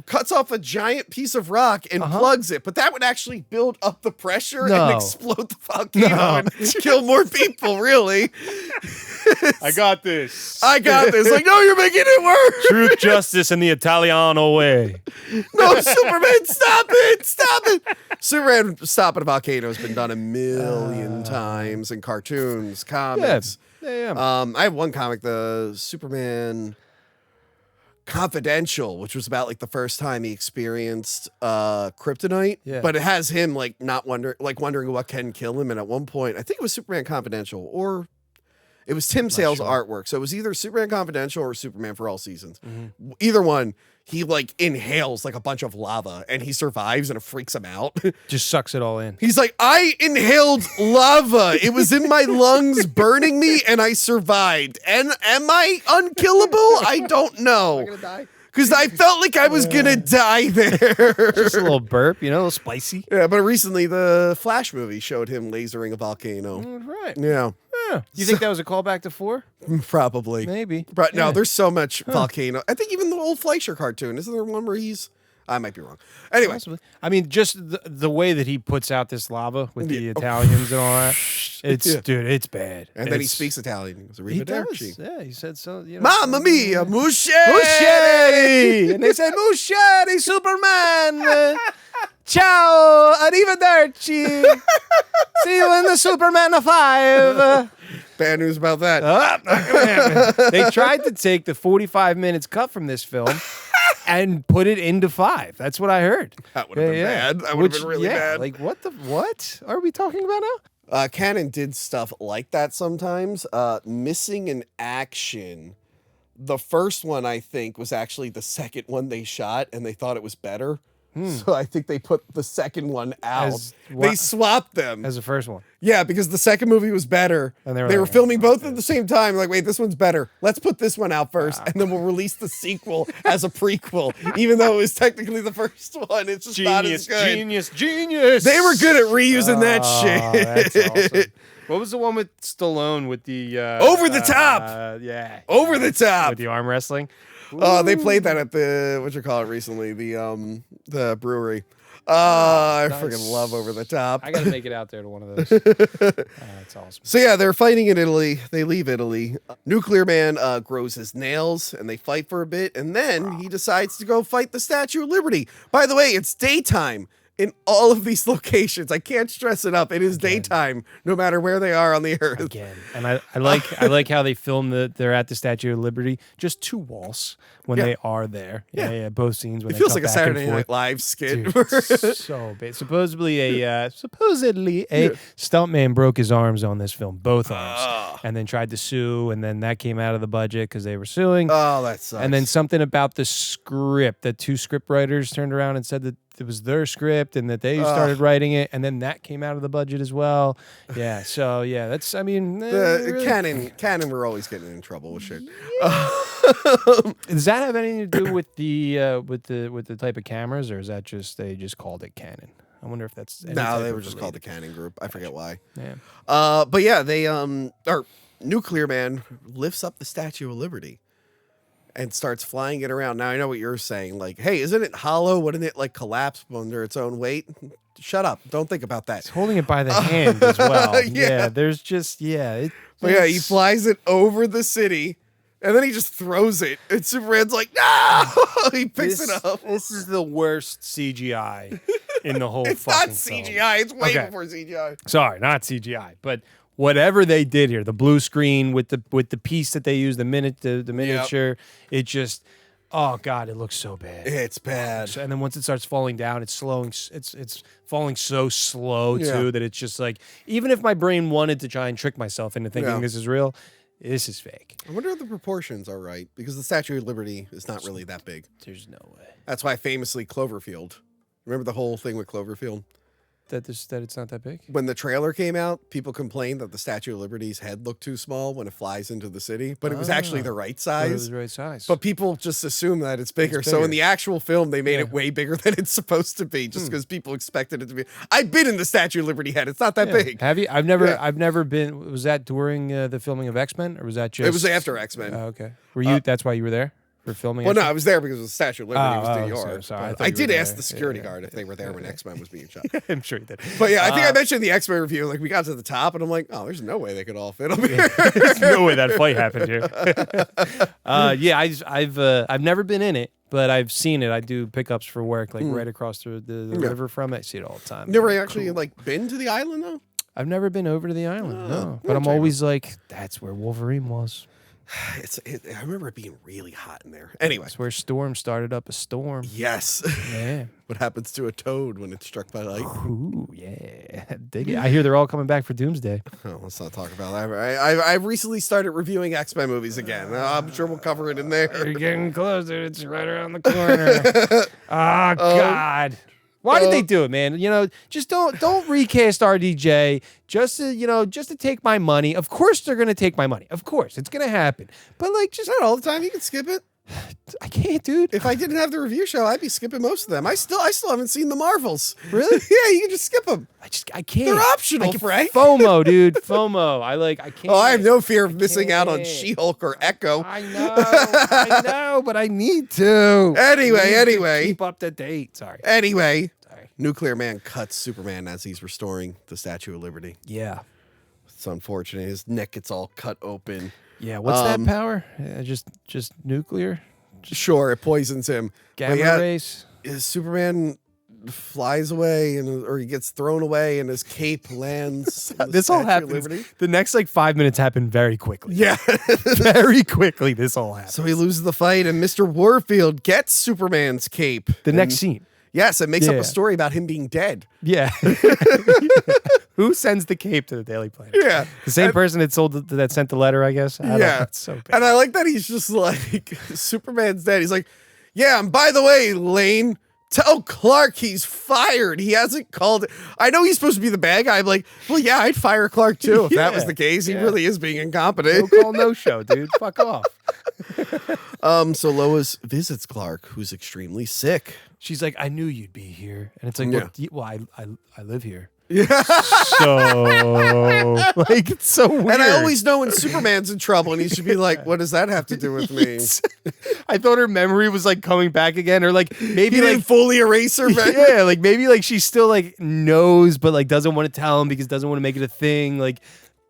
Speaker 1: cuts off a giant piece of rock and plugs it, but that would actually build up the pressure
Speaker 2: No.
Speaker 1: and explode the volcano and kill more people, really.
Speaker 2: I got this.
Speaker 1: I got this. Like, no, you're making it worse.
Speaker 2: Truth, justice, and the Italiano way.
Speaker 1: No, Superman, stop it. Stop it. Superman stopping a volcano has been done a million times in cartoons, comics.
Speaker 2: Yeah.
Speaker 1: I have one comic, the Superman Confidential, which was about like the first time he experienced kryptonite.
Speaker 2: Yeah.
Speaker 1: But it has him like wondering what can kill him. And at one point, I think it was Superman Confidential, or it was Tim Sale's artwork. So it was either Superman Confidential or Superman for All Seasons.
Speaker 2: Mm-hmm.
Speaker 1: Either one, he like inhales like a bunch of lava and he survives, and it freaks him out.
Speaker 2: Just sucks it all in.
Speaker 1: He's like, I inhaled lava. It was in my lungs burning me, and I survived. And am I unkillable? I don't know. Because I felt like I was going to die there.
Speaker 2: Just a little burp, a little spicy.
Speaker 1: Yeah, but recently the Flash movie showed him lasering a volcano.
Speaker 2: Right.
Speaker 1: Yeah,
Speaker 2: Yeah. You think that was a callback to 4?
Speaker 1: probably.
Speaker 2: Maybe.
Speaker 1: But no,
Speaker 2: Yeah.
Speaker 1: there's so much volcano. I think even the old Fleischer cartoon, isn't there one where he's... I might be wrong. Anyway.
Speaker 2: Possibly. I mean, just the way that he puts out this lava with the Italians and all that. Dude, it's bad.
Speaker 1: And then he speaks Italian. He goes,
Speaker 2: He does.
Speaker 1: "Arrivederci."
Speaker 2: Yeah, he said so.
Speaker 1: Mamma mia, mushe!
Speaker 2: Muscieri! And they said, Muscieri, Superman! Ciao, arrivederci! See you in the Superman 5!
Speaker 1: Bad news about that.
Speaker 2: They tried to take the 45 minutes cut from this film and put it into 5. That's what I heard.
Speaker 1: That would have been bad. That would have been really bad.
Speaker 2: Like, what are we talking about now?
Speaker 1: Canon did stuff like that sometimes. Missing in action. The first one, I think, was actually the second one they shot, and they thought it was better. So I think they put the second one out. They swapped them.
Speaker 2: As the first one.
Speaker 1: Yeah, because the second movie was better.
Speaker 2: And
Speaker 1: they
Speaker 2: they
Speaker 1: were
Speaker 2: were like,
Speaker 1: filming both at the same time. Like, wait, this one's better. Let's put this one out first, and then we'll release the sequel as a prequel, even though it was technically the first one. It's just not as good.
Speaker 2: Genius.
Speaker 1: They were good at reusing that shit.
Speaker 2: That's awesome. What was the one with Stallone with the
Speaker 1: Over the top?
Speaker 2: Yeah,
Speaker 1: Over the top.
Speaker 2: with the arm wrestling.
Speaker 1: They played that at the recently, the brewery. I
Speaker 2: Nice.
Speaker 1: freaking love Over the Top.
Speaker 2: I got to make it out there to one of those. That's awesome.
Speaker 1: So yeah, they're fighting in Italy. They leave Italy. Nuclear Man grows his nails, and they fight for a bit, and then he decides to go fight the Statue of Liberty. By the way, it's daytime in all of these locations. I can't stress it up. It is daytime, no matter where they are on the earth.
Speaker 2: Again, and I like how they film they're at the Statue of Liberty. Just 2 walls when they are there. Yeah, both scenes when
Speaker 1: It
Speaker 2: they
Speaker 1: feels
Speaker 2: come
Speaker 1: like a
Speaker 2: back and
Speaker 1: Saturday
Speaker 2: forth.
Speaker 1: Night Live skit.
Speaker 2: Dude, it's so bad. Supposedly a stuntman broke his arms on this film, both arms, and then tried to sue, and then that came out of the budget because they were suing.
Speaker 1: Oh, that sucks.
Speaker 2: And then something about the script that 2 script writers turned around and said that it was their script and that they started writing it, and then that came out of the budget as well. Yeah, so yeah, that's
Speaker 1: the Canon were always getting in trouble with shit.
Speaker 2: Does that have anything to do with the type of cameras, or is that just they just called it Canon? I wonder if that's
Speaker 1: No, they were just called the Canon Group. I forget why.
Speaker 2: Yeah.
Speaker 1: But yeah, they or Nuclear Man lifts up the Statue of Liberty and starts flying it around. Now I know what you're saying. Like, hey, isn't it hollow? Wouldn't it like collapse under its own weight? Shut up! Don't think about that.
Speaker 2: He's holding it by the hand as well.
Speaker 1: Yeah.
Speaker 2: There's just
Speaker 1: But yeah, he flies it over the city, and then he just throws it. And Superman's like, no! He picks it up.
Speaker 2: This is the worst CGI in the whole
Speaker 1: It's
Speaker 2: fucking
Speaker 1: not
Speaker 2: film.
Speaker 1: CGI. It's way
Speaker 2: Okay.
Speaker 1: before CGI.
Speaker 2: Sorry, not CGI, but whatever they did here, the blue screen with the piece that they used, the miniature, it just, oh god, it looks so bad.
Speaker 1: It's bad.
Speaker 2: And then once it starts falling down, it's slowing. It's falling so slow too that it's just like, even if my brain wanted to try and trick myself into thinking this is real, this is fake.
Speaker 1: I wonder if the proportions are right, because the Statue of Liberty is not really that big.
Speaker 2: There's no way
Speaker 1: That's why famously Cloverfield. Remember the whole thing with Cloverfield?
Speaker 2: that it's not that big.
Speaker 1: When the trailer came out, people complained that the Statue of Liberty's head looked too small when it flies into the city, but it was actually the right
Speaker 2: It
Speaker 1: size.
Speaker 2: was the right size.
Speaker 1: But people just assume that it's bigger. So
Speaker 2: bigger.
Speaker 1: in the actual film, they made it way bigger than it's supposed to be, just because people expected it to be. I've been in the Statue of Liberty head. It's not that big.
Speaker 2: Have you? I've never been. Was that during the filming of X-Men, or was that just?
Speaker 1: It was after X-Men.
Speaker 2: Oh, okay. Were you? That's why you were there for filming.
Speaker 1: Well, no,
Speaker 2: X-Men?
Speaker 1: I was there because the Statue of Liberty was New York.
Speaker 2: sorry, I
Speaker 1: But
Speaker 2: thought
Speaker 1: I
Speaker 2: you were
Speaker 1: did ask
Speaker 2: there.
Speaker 1: the security guard if they were there when X-Men was being shot.
Speaker 2: I'm sure you did.
Speaker 1: But yeah, I think I mentioned the X-Men review. Like, we got to the top, and I'm like, oh, there's no way they could all fit up here.
Speaker 2: There's no way that fight happened here. I've never been in it, but I've seen it. I do pickups for work, like right across the river from it. I see it all the time.
Speaker 1: Never actually like been to the island though.
Speaker 2: I've never been over to the island. No, but
Speaker 1: I'll
Speaker 2: I'm
Speaker 1: check it
Speaker 2: always like, that's where Wolverine was.
Speaker 1: I remember it being really hot in there. Anyway,
Speaker 2: That's where Storm started up a storm.
Speaker 1: yes.
Speaker 2: Yeah.
Speaker 1: What happens to a toad when it's struck by lightning?
Speaker 2: Ooh, yeah. Dig it. I hear they're all coming back for Doomsday.
Speaker 1: Oh, let's not talk about that. I've recently started reviewing X-Men movies again. I'm sure we'll cover it in there.
Speaker 2: You're getting closer. It's right around the corner. Oh, God. Why did they do it, man? You know, just don't recast RDJ just to take my money. Of course they're gonna take my money. Of course it's gonna happen. But like, just
Speaker 1: Not all the time. You can skip it.
Speaker 2: I can't, dude.
Speaker 1: If I didn't have the review show, I'd be skipping most of them. I still haven't seen the Marvels.
Speaker 2: Really?
Speaker 1: Yeah, you can just skip them.
Speaker 2: I can't.
Speaker 1: They're optional,
Speaker 2: I can't-
Speaker 1: Frank.
Speaker 2: FOMO, dude. FOMO. I can't.
Speaker 1: Oh, I have no fear of missing out on
Speaker 2: can't.
Speaker 1: She-Hulk or Echo.
Speaker 2: I know, but I need to.
Speaker 1: Anyway.
Speaker 2: Keep up to date. Sorry.
Speaker 1: Anyway,
Speaker 2: Sorry.
Speaker 1: Nuclear Man cuts Superman as he's restoring the Statue of Liberty.
Speaker 2: Yeah.
Speaker 1: It's unfortunate. His neck gets all cut open.
Speaker 2: Yeah. What's that power? Just nuclear?
Speaker 1: Sure, it poisons him.
Speaker 2: Gamma
Speaker 1: But yeah,
Speaker 2: rays?
Speaker 1: Superman flies away or he gets thrown away and his cape lands. on the
Speaker 2: This all
Speaker 1: Statue of
Speaker 2: happens.
Speaker 1: Liberty.
Speaker 2: The next 5 minutes happen very quickly.
Speaker 1: Yeah.
Speaker 2: Very quickly, this all happens.
Speaker 1: So he loses the fight and Mr. Warfield gets Superman's cape.
Speaker 2: The next scene.
Speaker 1: Yes, it makes up
Speaker 2: Yeah.
Speaker 1: a story about him being dead.
Speaker 2: Yeah. Who sends the cape to the Daily Planet?
Speaker 1: Yeah.
Speaker 2: The same person that sent the letter, I guess. I don't know.
Speaker 1: Yeah.
Speaker 2: It's so bad.
Speaker 1: And I like that he's just like, Superman's dead. He's like, yeah, and by the way, Lane, tell Clark he's fired. He hasn't called it. I know he's supposed to be the bad guy. I'm like, well, yeah, I'd fire Clark too if that was the case. He really is being incompetent.
Speaker 2: No call, no show, dude. Fuck off.
Speaker 1: So Lois visits Clark, who's extremely sick.
Speaker 2: She's like, I knew you'd be here. And it's like,
Speaker 1: Yeah.
Speaker 2: well, I live here. So, like, it's so weird.
Speaker 1: And I always know when Superman's in trouble, and he should be like, "What does that have to do with me?"
Speaker 2: I thought her memory was like coming back again, or like maybe
Speaker 1: He
Speaker 2: like
Speaker 1: didn't fully erase her.
Speaker 2: yeah, like maybe like she still like knows, but like doesn't want to tell him because doesn't want to make it a thing. Like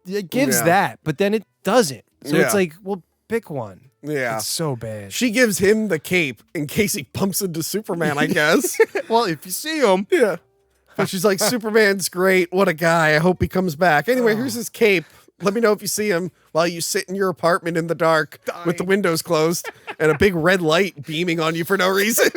Speaker 2: it gives that, but then it doesn't. So it's like, well, pick one.
Speaker 1: Yeah,
Speaker 2: It's so bad.
Speaker 1: she gives him the cape in case he bumps into Superman, I guess.
Speaker 2: Well, if you see him,
Speaker 1: Yeah. But she's like, Superman's great. What a guy. I hope he comes back. Anyway, here's his cape. Let me know if you see him while you sit in your apartment in the dark with the windows closed and a big red light beaming on you for no reason.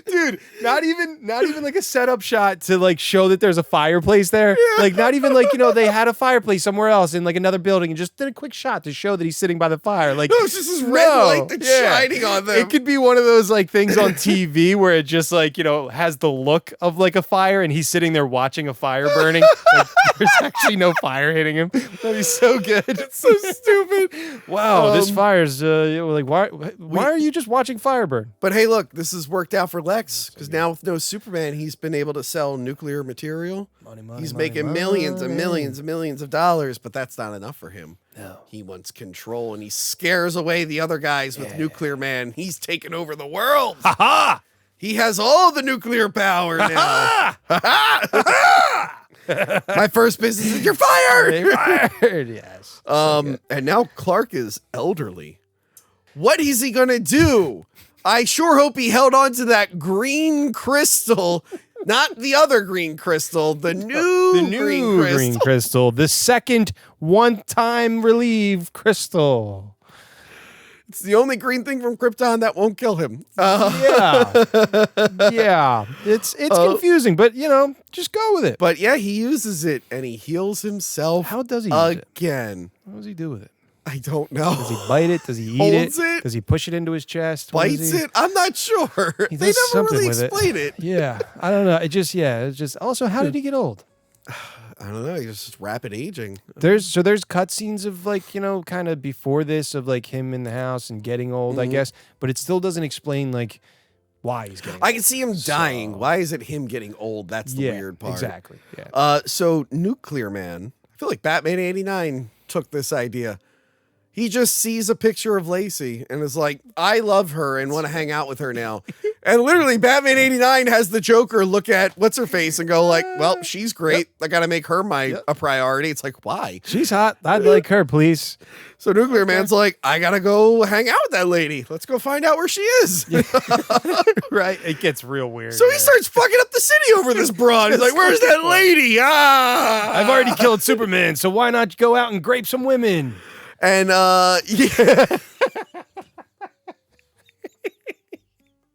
Speaker 2: dude, not even like a setup shot to like show that there's a fireplace there. Yeah. Like not even like, they had a fireplace somewhere else in like another building and just did a quick shot to show that he's sitting by the fire. Like,
Speaker 1: no, it's just this red light that's shining on them.
Speaker 2: It could be one of those like things on TV where it just like, has the look of like a fire and he's sitting there watching a fire burning. Like, there's actually no fire hitting him. That'd be so good.
Speaker 1: It's so stupid.
Speaker 2: Wow, this fire's like why are you just watching fire burn?
Speaker 1: But hey, look, this has worked out for Lex because now with no Superman, he's been able to sell nuclear material. He's making millions and millions and millions of dollars, but that's not enough for him.
Speaker 2: No.
Speaker 1: He wants control and he scares away the other guys with Nuclear Man. He's taken over the world.
Speaker 2: Ha ha!
Speaker 1: He has all the nuclear power now. My first business is you're fired.
Speaker 2: You're fired. Yes.
Speaker 1: And now Clark is elderly. What is he gonna do? I sure hope he held on to that green crystal, not the other green crystal, the new green crystal.
Speaker 2: The second one-time relieve crystal.
Speaker 1: It's the only green thing from Krypton that won't kill him.
Speaker 2: Yeah. It's confusing, but just go with it.
Speaker 1: But yeah, he uses it and he heals himself.
Speaker 2: How does he use it?
Speaker 1: Again?
Speaker 2: What does he do with it?
Speaker 1: I don't know.
Speaker 2: Does he bite it? Does he eat
Speaker 1: Holds
Speaker 2: it?
Speaker 1: it?
Speaker 2: Does he push it into his chest?
Speaker 1: Bites it? I'm not sure.
Speaker 2: He
Speaker 1: They
Speaker 2: does
Speaker 1: never
Speaker 2: something
Speaker 1: really
Speaker 2: with
Speaker 1: explain it.
Speaker 2: Yeah. I don't know. It's just also, how did he get old?
Speaker 1: I don't know. He's just rapid aging.
Speaker 2: There's cutscenes of like, kind of before this of like him in the house and getting old, I guess, but it still doesn't explain like why he's getting
Speaker 1: I
Speaker 2: old.
Speaker 1: can see him dying. Why is it him getting old? That's the weird part.
Speaker 2: Exactly. Yeah.
Speaker 1: So Nuclear Man, I feel like Batman 89 took this idea. He just sees a picture of Lacey and is like, I love her and want to hang out with her now. And literally Batman 89 has the Joker look at what's her face and go like, well, she's great. I got to make her a priority. It's like, why?
Speaker 2: She's hot. I'd like her, please.
Speaker 1: So Nuclear Man's like, I got to go hang out with that lady. Let's go find out where she is.
Speaker 2: Right. It gets real weird.
Speaker 1: So he starts fucking up the city over this broad. He's like, where's that lady?
Speaker 2: I've already killed Superman, so why not go out and grape some women?
Speaker 1: And yeah.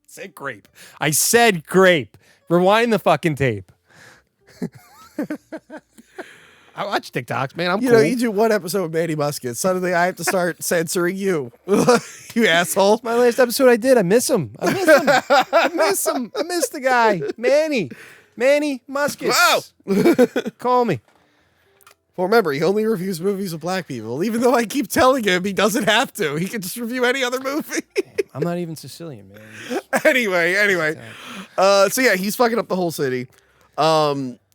Speaker 2: Said grape. I said grape. Rewind the fucking tape. I watch TikToks, man. I'm cool.
Speaker 1: You do one episode of Manny Musket. Suddenly I have to start censoring you. You asshole.
Speaker 2: My last episode I did. I miss him. I miss the guy. Manny Musket.
Speaker 1: Wow.
Speaker 2: Call me.
Speaker 1: Well, remember, he only reviews movies with black people. Even though I keep telling him he doesn't have to. He can just review any other movie.
Speaker 2: I'm not even Sicilian, man.
Speaker 1: Anyway. So yeah, he's fucking up the whole city.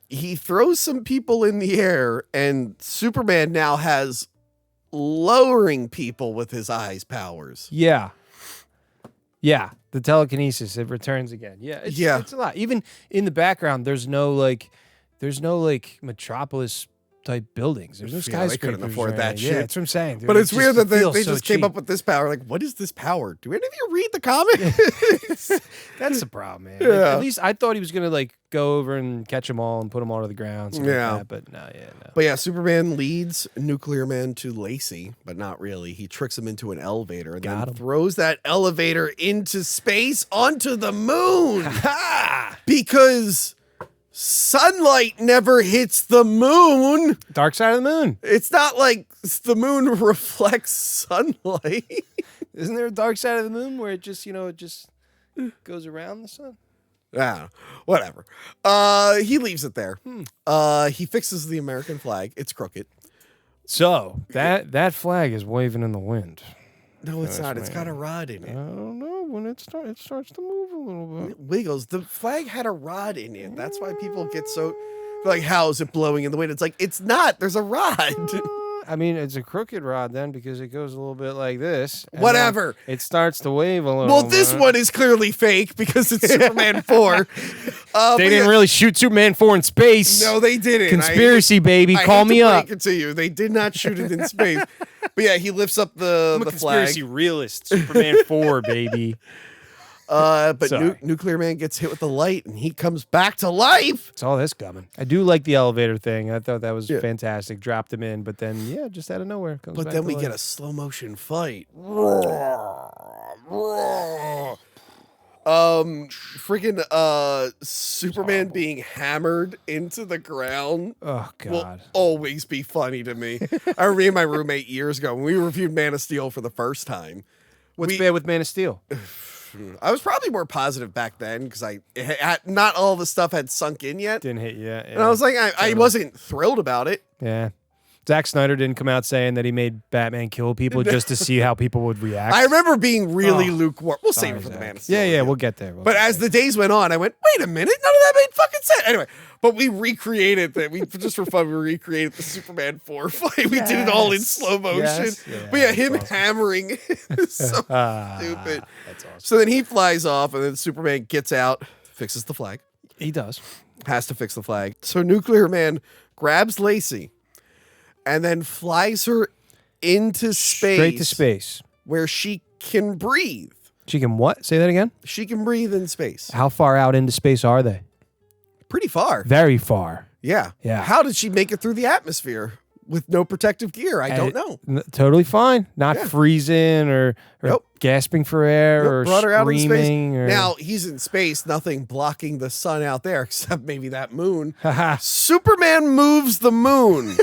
Speaker 1: He throws some people in the air, and Superman now has lowering people with his eyes powers.
Speaker 2: Yeah. Yeah. The telekinesis, it returns again. Yeah. It's a lot. Even in the background, there's no Metropolis type buildings. There's no skyscrapers.
Speaker 1: They couldn't afford that shit.
Speaker 2: Yeah, that's what I'm saying. Dude.
Speaker 1: But it's weird that they
Speaker 2: feels
Speaker 1: just
Speaker 2: so
Speaker 1: came up
Speaker 2: cheap.
Speaker 1: with this power. Like, what is this power? Do any of you read the comics?
Speaker 2: That's the problem, man.
Speaker 1: Yeah.
Speaker 2: Like, at least I thought he was gonna like go over and catch them all and put them all to the ground. Like that, but no.
Speaker 1: But yeah, Superman leads Nuclear Man to Lacey, but not really. He tricks him into an elevator and then throws that elevator into space onto the moon. Because sunlight never hits the moon.
Speaker 2: Dark side of the moon.
Speaker 1: It's not like the moon reflects sunlight.
Speaker 2: Isn't there a dark side of the moon where it just, it just goes around the sun?
Speaker 1: Whatever. He leaves it there. He fixes the American flag. It's crooked.
Speaker 2: So that flag is waving in the wind.
Speaker 1: No, it's not. It's got a rod in it.
Speaker 2: I don't know. When it starts to move a little bit.
Speaker 1: It wiggles. The flag had a rod in it. That's why people get so... Like, how is it blowing in the wind? It's like, it's not. There's a rod.
Speaker 2: I mean, it's a crooked rod then because it goes a little bit like this.
Speaker 1: Whatever.
Speaker 2: It starts to wave a little.
Speaker 1: Well, this one is clearly fake because it's Superman 4.
Speaker 2: They didn't really shoot Superman 4 in space.
Speaker 1: No, they didn't.
Speaker 2: Conspiracy, baby.
Speaker 1: I
Speaker 2: Call
Speaker 1: hate
Speaker 2: me
Speaker 1: to
Speaker 2: up.
Speaker 1: break it to you. They did not shoot it in space. But yeah, he lifts up
Speaker 2: I'm a
Speaker 1: the
Speaker 2: conspiracy
Speaker 1: flag.
Speaker 2: realist. Superman 4, baby.
Speaker 1: But
Speaker 2: Sorry.
Speaker 1: Nuclear Man gets hit with the light and he comes back to life.
Speaker 2: It's all this coming. I do like the elevator thing. I thought that was fantastic. Dropped him in, but then just out of nowhere comes
Speaker 1: But
Speaker 2: back
Speaker 1: then
Speaker 2: to
Speaker 1: we
Speaker 2: life.
Speaker 1: get a slow motion fight. Freaking Superman being hammered into the ground
Speaker 2: Oh
Speaker 1: will
Speaker 2: God.
Speaker 1: always be funny to me. I remember my roommate years ago when we reviewed Man of Steel for the first time.
Speaker 2: What's bad with Man of Steel?
Speaker 1: I was probably more positive back then because not all the stuff had sunk in yet.
Speaker 2: Didn't hit yet.
Speaker 1: And I was like, I wasn't thrilled about it.
Speaker 2: Yeah. Zack Snyder didn't come out saying that he made Batman kill people just to see how people would react.
Speaker 1: I remember being really lukewarm. We'll save it for the
Speaker 2: Zach.
Speaker 1: Man of Steel.
Speaker 2: Yeah, we'll get there.
Speaker 1: But as the days went on, I went, wait a minute, none of that made fucking sense. Anyway, but we recreated that. We just for fun, we recreated the Superman 4 fight. We did it all in slow motion.
Speaker 2: Yes. Yeah,
Speaker 1: but yeah,
Speaker 2: that's
Speaker 1: him
Speaker 2: awesome.
Speaker 1: hammering is so stupid.
Speaker 2: That's awesome.
Speaker 1: So then he flies off, and then Superman gets out, fixes the flag,
Speaker 2: He does.
Speaker 1: has to fix the flag. So Nuclear Man grabs Lacey and then flies her into space.
Speaker 2: Straight to space.
Speaker 1: Where she can breathe.
Speaker 2: She can what? Say that again?
Speaker 1: She can breathe in space.
Speaker 2: How far out into space are they?
Speaker 1: Pretty far.
Speaker 2: Very far.
Speaker 1: Yeah.
Speaker 2: Yeah.
Speaker 1: How did she make it through the atmosphere with no protective gear? I don't know.
Speaker 2: Totally fine. Not freezing or
Speaker 1: Nope.
Speaker 2: gasping for air
Speaker 1: Nope,
Speaker 2: or
Speaker 1: brought her out in space.
Speaker 2: screaming. Or...
Speaker 1: Now, he's in space, nothing blocking the sun out there except maybe that moon. Superman moves the moon.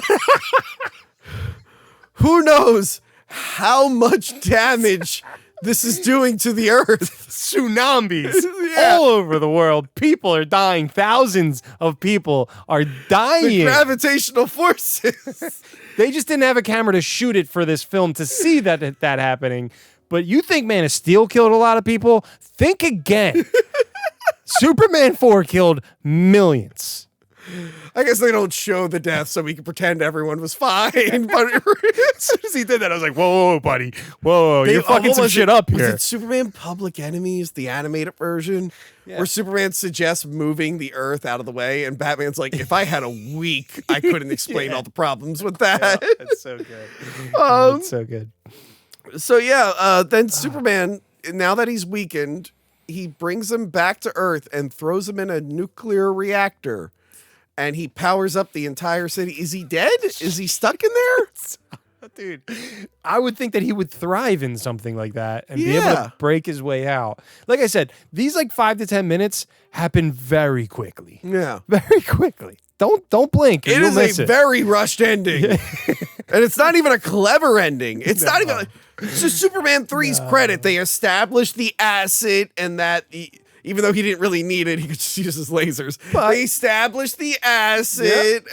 Speaker 1: Who knows how much damage this is doing to the Earth?
Speaker 2: Tsunamis
Speaker 1: Yeah.
Speaker 2: all over the world. People are dying. Thousands of people are dying.
Speaker 1: The gravitational forces.
Speaker 2: They just didn't have a camera to shoot it for this film to see that happening. But you think Man of Steel killed a lot of people? Think again. Superman 4 killed millions.
Speaker 1: I guess they don't show the death so we can pretend everyone was fine. But
Speaker 2: As soon as he did that, I was like, whoa, buddy. Whoa, you're fucking some shit up
Speaker 1: Was
Speaker 2: here.
Speaker 1: it Superman Public Enemies, the animated version, where Superman suggests moving the Earth out of the way, and Batman's like, if I had a week, I couldn't explain all the problems with that.
Speaker 2: That's so good. That's so good.
Speaker 1: So yeah, then Superman, now that he's weakened, he brings him back to Earth and throws him in a nuclear reactor. And he powers up the entire city. Is he dead? Is he stuck in there?
Speaker 2: Dude, I would think that he would thrive in something like that and be able to break his way out. Like I said, these 5 to 10 minutes happen very quickly.
Speaker 1: Yeah.
Speaker 2: Very quickly. Don't blink.
Speaker 1: It is a very rushed ending. And it's not even a clever ending. It's not even... So Superman 3's credit, they established the acid and that... Even though he didn't really need it, he could just use his lasers.
Speaker 2: But
Speaker 1: they established the acid.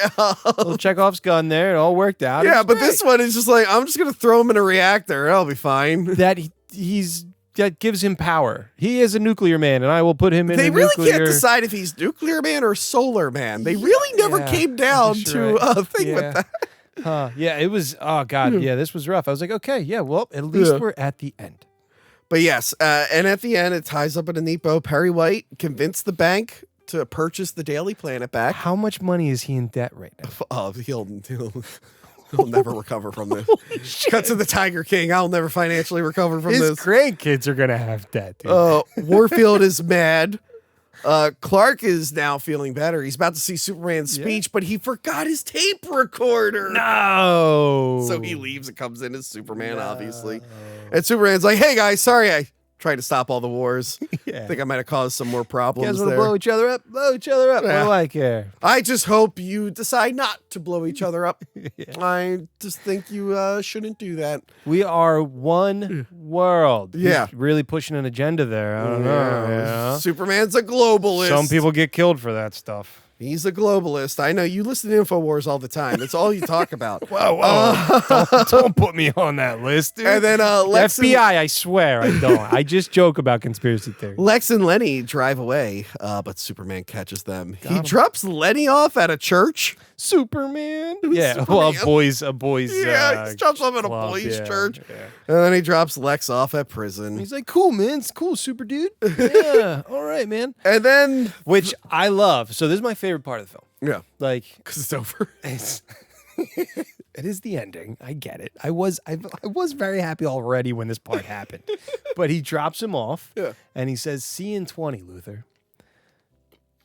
Speaker 2: Little Chekhov's gun there. It all worked out.
Speaker 1: Yeah, but this one is just like, I'm just going to throw him in a reactor. I'll be fine.
Speaker 2: That gives him power. He is a nuclear man, and I will put him in
Speaker 1: They
Speaker 2: a
Speaker 1: really
Speaker 2: nuclear...
Speaker 1: can't decide if he's nuclear man or solar man. They really never came down to a thing with that.
Speaker 2: Yeah, it was... Oh, God. Yeah, this was rough. I was like, okay, yeah, well, at least we're at the end.
Speaker 1: But yes, and at the end, it ties up in a neat bow. Perry White convinced the bank to purchase the Daily Planet back.
Speaker 2: How much money is he in debt right now?
Speaker 1: Oh, he'll never recover from this. Cut to the Tiger King. I'll never financially recover from
Speaker 2: His
Speaker 1: this.
Speaker 2: grandkids are going to have debt, dude.
Speaker 1: Warfield is mad. Clark is now feeling better. He's about to see Superman's speech, but he forgot his tape recorder.
Speaker 2: No.
Speaker 1: So he leaves and comes in as Superman, obviously. And Superman's like, hey, guys, sorry I tried to stop all the wars. I think I might have caused some more
Speaker 2: You
Speaker 1: problems
Speaker 2: guys want to
Speaker 1: there.
Speaker 2: blow each other up? Blow each other up. What do I care?
Speaker 1: I just hope you decide not to blow each other up. I just think you shouldn't do that.
Speaker 2: We are one world.
Speaker 1: Yeah.
Speaker 2: He's really pushing an agenda there. I don't know.
Speaker 1: Superman's a globalist.
Speaker 2: Some people get killed for that stuff.
Speaker 1: He's a globalist. I know you listen to InfoWars all the time. That's all you talk about.
Speaker 2: Whoa. Don't put me on that list, dude.
Speaker 1: And then Lex
Speaker 2: FBI, I swear I don't. I just joke about conspiracy theories.
Speaker 1: Lex and Lenny drive away, but Superman catches them. He drops Lenny off at a church.
Speaker 2: Superman. Yeah,
Speaker 1: Superman.
Speaker 2: well, a boys.
Speaker 1: Yeah, he drops off at a
Speaker 2: club.
Speaker 1: boys'
Speaker 2: Yeah,
Speaker 1: church.
Speaker 2: yeah.
Speaker 1: And then he drops Lex off at prison.
Speaker 2: He's like, cool, man. It's cool, super dude. Yeah, all right, man.
Speaker 1: And then...
Speaker 2: Which I love. So this is my favorite part of the film.
Speaker 1: Yeah.
Speaker 2: Like,
Speaker 1: Because it's over.
Speaker 2: It is the ending. I get it. I was very happy already when this part happened. But he drops him off.
Speaker 1: Yeah.
Speaker 2: And he says, see you in 20, Luther.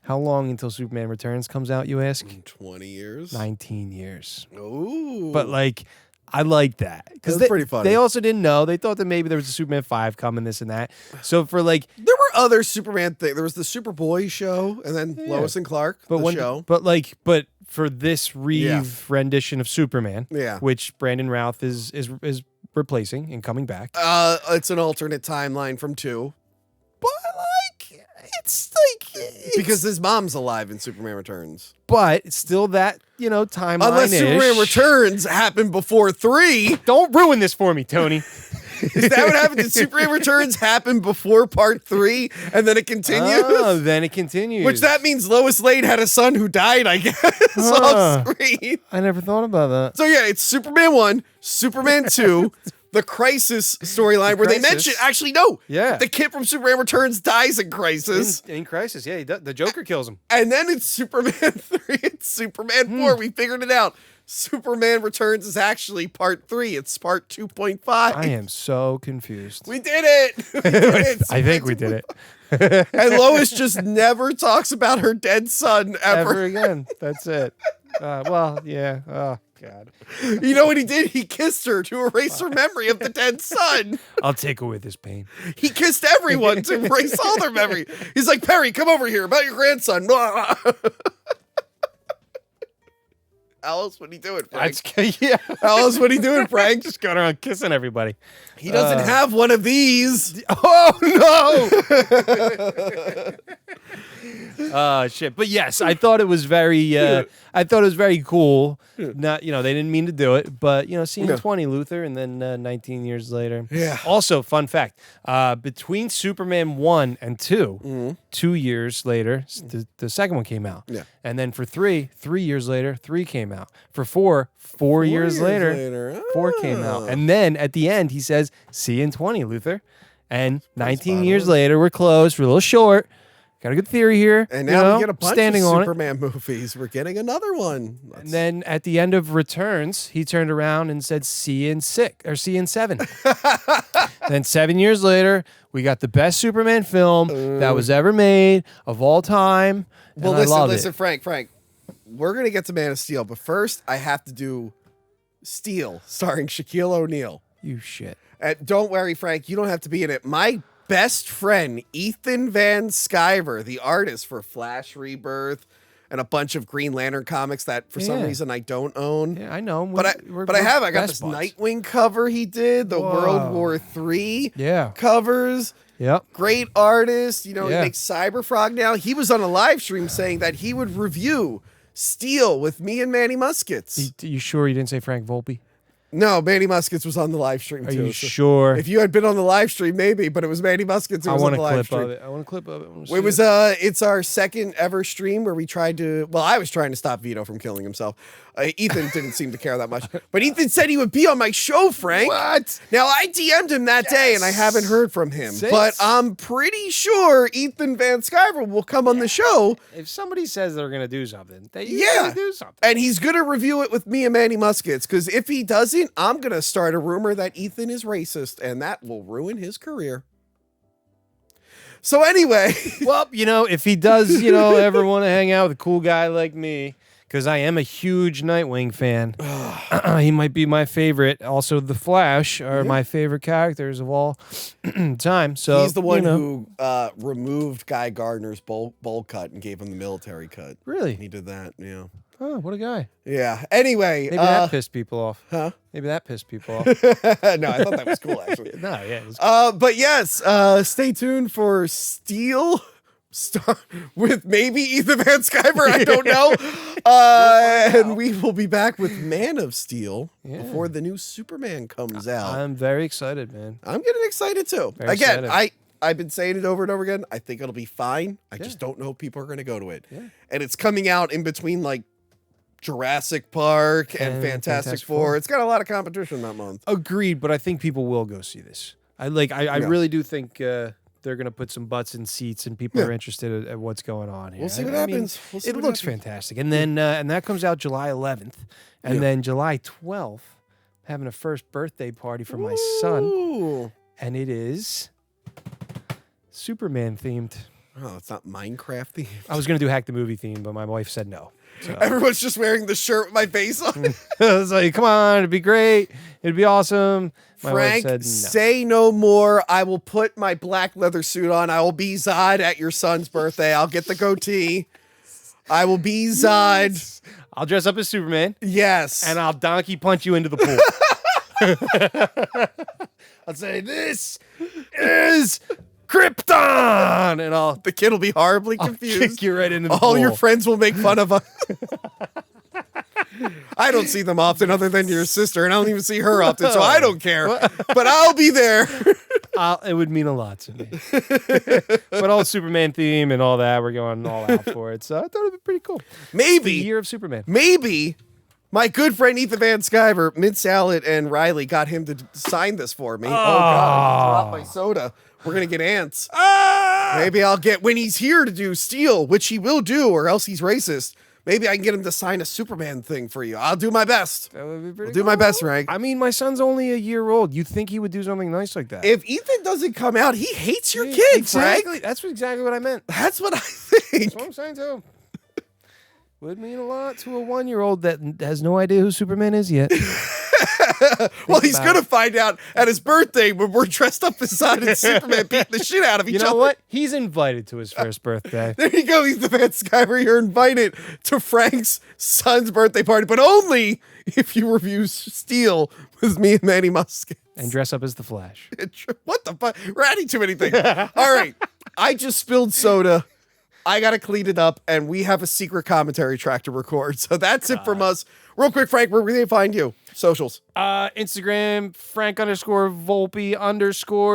Speaker 2: How long until Superman Returns comes out, you ask?
Speaker 1: 20 years.
Speaker 2: 19 years.
Speaker 1: Ooh.
Speaker 2: But like, I like that. Because
Speaker 1: That's pretty funny.
Speaker 2: They also didn't know. They thought that maybe there was a Superman 5 coming, this and that. So for like...
Speaker 1: There were other Superman things. There was the Superboy show, and then Lois and Clark, show.
Speaker 2: But for this Reeve rendition of Superman, which Brandon Routh is replacing and coming back.
Speaker 1: It's an alternate timeline from 2.
Speaker 2: But like, it's like...
Speaker 1: Because his mom's alive in Superman Returns.
Speaker 2: But it's still that, timeline.
Speaker 1: Unless Superman Returns happened before 3.
Speaker 2: Don't ruin this for me, Tony.
Speaker 1: Is that what happened? Did Superman Returns happen before part 3 and then it continues?
Speaker 2: Oh, then it continues.
Speaker 1: Which that means Lois Lane had a son who died, I guess, off screen.
Speaker 2: I never thought about that.
Speaker 1: So yeah, it's Superman 1, Superman 2, the Crisis storyline where they mention, actually no, the kid from Superman Returns dies in Crisis.
Speaker 2: In Crisis, yeah, the Joker kills him.
Speaker 1: And then it's Superman 3 and Superman 4. We figured it out. Superman Returns is actually part 3. It's part 2.5.
Speaker 2: I am so confused.
Speaker 1: We did it.
Speaker 2: I think we did it.
Speaker 1: And Lois just never talks about her dead son ever
Speaker 2: again. That's it. Well, yeah. Oh, God.
Speaker 1: You know what he did? He kissed her to erase her memory of the dead son.
Speaker 2: I'll take away this pain.
Speaker 1: He kissed everyone to erase all their memory. He's like, Perry, come over here about your grandson. How else would he do it, Frank? How else would he do it, Frank?
Speaker 2: Just going around kissing everybody.
Speaker 1: He doesn't have one of these.
Speaker 2: Oh, no. Shit. But yes, I thought it was very, cool. Not, they didn't mean to do it, but, seeing 20 Luther and then 19 years later.
Speaker 1: Yeah.
Speaker 2: Also, fun fact, between Superman 1 and 2, 2 years later, the second one came out.
Speaker 1: Yeah.
Speaker 2: And then for 3 years later, 3 came out. For 4 years later, 4 came out. And then at the end, he says, see you in 20, Luther. And 19 years later, we're close. We're a little short. Got a good theory here.
Speaker 1: And now we get a bunch
Speaker 2: standing
Speaker 1: of
Speaker 2: on
Speaker 1: Superman movies. We're getting another one.
Speaker 2: And then at the end of Returns, he turned around and said, see you in 6 or see you in 7. Then 7 years later, we got the best Superman film that was ever made of all time.
Speaker 1: Well,
Speaker 2: and
Speaker 1: listen, Frank. We're going to get to Man of Steel, but first I have to do Steel, starring Shaquille O'Neal.
Speaker 2: You shit.
Speaker 1: Don't worry, Frank. You don't have to be in it. My best friend, Ethan Van Sciver, the artist for Flash Rebirth and a bunch of Green Lantern comics that for some reason I don't own.
Speaker 2: Yeah, I know.
Speaker 1: But I got this Nightwing cover he did, the World War III covers.
Speaker 2: Yep.
Speaker 1: Great artist. He makes Cyberfrog now. He was on a live stream saying that he would review Steel with me and Manny Muskets.
Speaker 2: You sure you didn't say Frank Volpe?
Speaker 1: No, Manny Muskets was on the live stream too.
Speaker 2: Are you sure?
Speaker 1: If you had been on the live stream, maybe, but it was Manny Muskets who was on the live stream.
Speaker 2: I want a clip of it.
Speaker 1: It was it's our second ever stream where we tried to. Well, I was trying to stop Vito from killing himself. Ethan didn't seem to care that much, but Ethan said he would be on my show, Frank.
Speaker 2: What?
Speaker 1: Now I DM'd him that day, and I haven't heard from him. But I'm pretty sure Ethan Van Sciver will come on the show.
Speaker 2: If somebody says they're going to do something, they usually do something.
Speaker 1: And he's going to review it with me and Manny Muskets, because if he doesn't, I'm going to start a rumor that Ethan is racist, and that will ruin his career. So anyway.
Speaker 2: Well, if he does, ever want to hang out with a cool guy like me, because I am a huge Nightwing fan, he might be my favorite. Also, the Flash are my favorite characters of all time. So
Speaker 1: he's the one who removed Guy Gardner's bowl cut and gave him the military cut.
Speaker 2: Really?
Speaker 1: He did that, yeah.
Speaker 2: Oh, what a guy.
Speaker 1: Yeah. Anyway.
Speaker 2: Maybe that pissed people off.
Speaker 1: Huh?
Speaker 2: Maybe that pissed people off.
Speaker 1: No, I thought that was cool, actually.
Speaker 2: No, yeah. It was cool.
Speaker 1: But yes, stay tuned for Steel with maybe Ethan Van Sciver, I don't know. And we will be back with Man of Steel before the new Superman comes out.
Speaker 2: I'm very excited, man.
Speaker 1: I'm getting excited too.
Speaker 2: Very
Speaker 1: Again,
Speaker 2: excited.
Speaker 1: I've been saying it over and over again. I think it'll be fine. I just don't know if people are going to go to it. And it's coming out in between like Jurassic Park and Fantastic Four. It's got a lot of competition that month.
Speaker 2: Agreed, but I think people will go see this. I really do think they're going to put some butts in seats and people are interested at what's going on here.
Speaker 1: We'll see what happens.
Speaker 2: It looks fantastic. And then and that comes out July 11th. And then July 12th, having a first birthday party for my son. And it is Superman themed.
Speaker 1: Oh, it's not Minecraft themed.
Speaker 2: I was going to do Hack the Movie theme, but my wife said no. So.
Speaker 1: Everyone's just wearing the shirt with my face on it.
Speaker 2: I was like, come on, it'd be great. It'd be awesome. My
Speaker 1: Frank,
Speaker 2: wife said no.
Speaker 1: say no more. I will put my black leather suit on. I will be Zod at your son's birthday. I'll get the goatee. I will be Zod. Yes.
Speaker 2: I'll dress up as Superman.
Speaker 1: Yes.
Speaker 2: And I'll donkey punch you into the pool. I'll say, this is Krypton, and
Speaker 1: the kid will be horribly confused.
Speaker 2: Kick you right into the
Speaker 1: All
Speaker 2: pool.
Speaker 1: your friends will make fun of us. I don't see them often other than your sister, and I don't even see her often, so I don't care. But I'll be there.
Speaker 2: It would mean a lot to me. But all Superman theme and all that, we're going all out for it. So I thought it'd be pretty cool.
Speaker 1: Maybe.
Speaker 2: The year of Superman.
Speaker 1: Maybe my good friend Ethan Van Sciver, Mint Salad, and Riley got him to sign this for me. Oh God, I dropped my soda. We're going to get ants. Maybe I'll get, when he's here to do Steel, which he will do, or else he's racist, maybe I can get him to sign a Superman thing for you. I'll do my best.
Speaker 2: That would be pretty
Speaker 1: I'll do my best, Frank.
Speaker 2: I mean, my son's only a year old. You'd think he would do something nice like that.
Speaker 1: If Ethan doesn't come out, he hates your kid,
Speaker 2: exactly.
Speaker 1: Frank.
Speaker 2: That's exactly what I meant.
Speaker 1: That's what I think.
Speaker 2: That's what I'm saying, too. Would mean a lot to a 1-year-old that has no idea who Superman is yet.
Speaker 1: Well, he's going to find out at his birthday when we're dressed up as Zod and Superman beating the shit out of each other.
Speaker 2: You know what? He's invited to his first birthday.
Speaker 1: There you go. He's the Van Sciver. You're invited to Frank's son's birthday party, but only if you review Steel with me and Manny Musket.
Speaker 2: And dress up as the Flash.
Speaker 1: What the fuck? We're adding too many things. All right. I just spilled soda. I got to clean it up, and we have a secret commentary track to record. So that's it from us. Real quick, Frank, where can they find you? Socials.
Speaker 2: Instagram, Frank_Volpe_.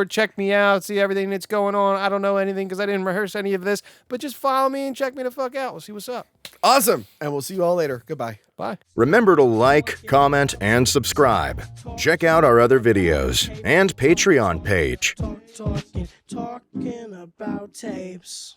Speaker 2: Check me out. See everything that's going on. I don't know anything because I didn't rehearse any of this, but just follow me and check me the fuck out. We'll see what's up.
Speaker 1: Awesome. And we'll see you all later. Goodbye.
Speaker 2: Bye.
Speaker 7: Remember to like, comment, and subscribe. Check out our other videos and Patreon page.
Speaker 3: Talking about tapes.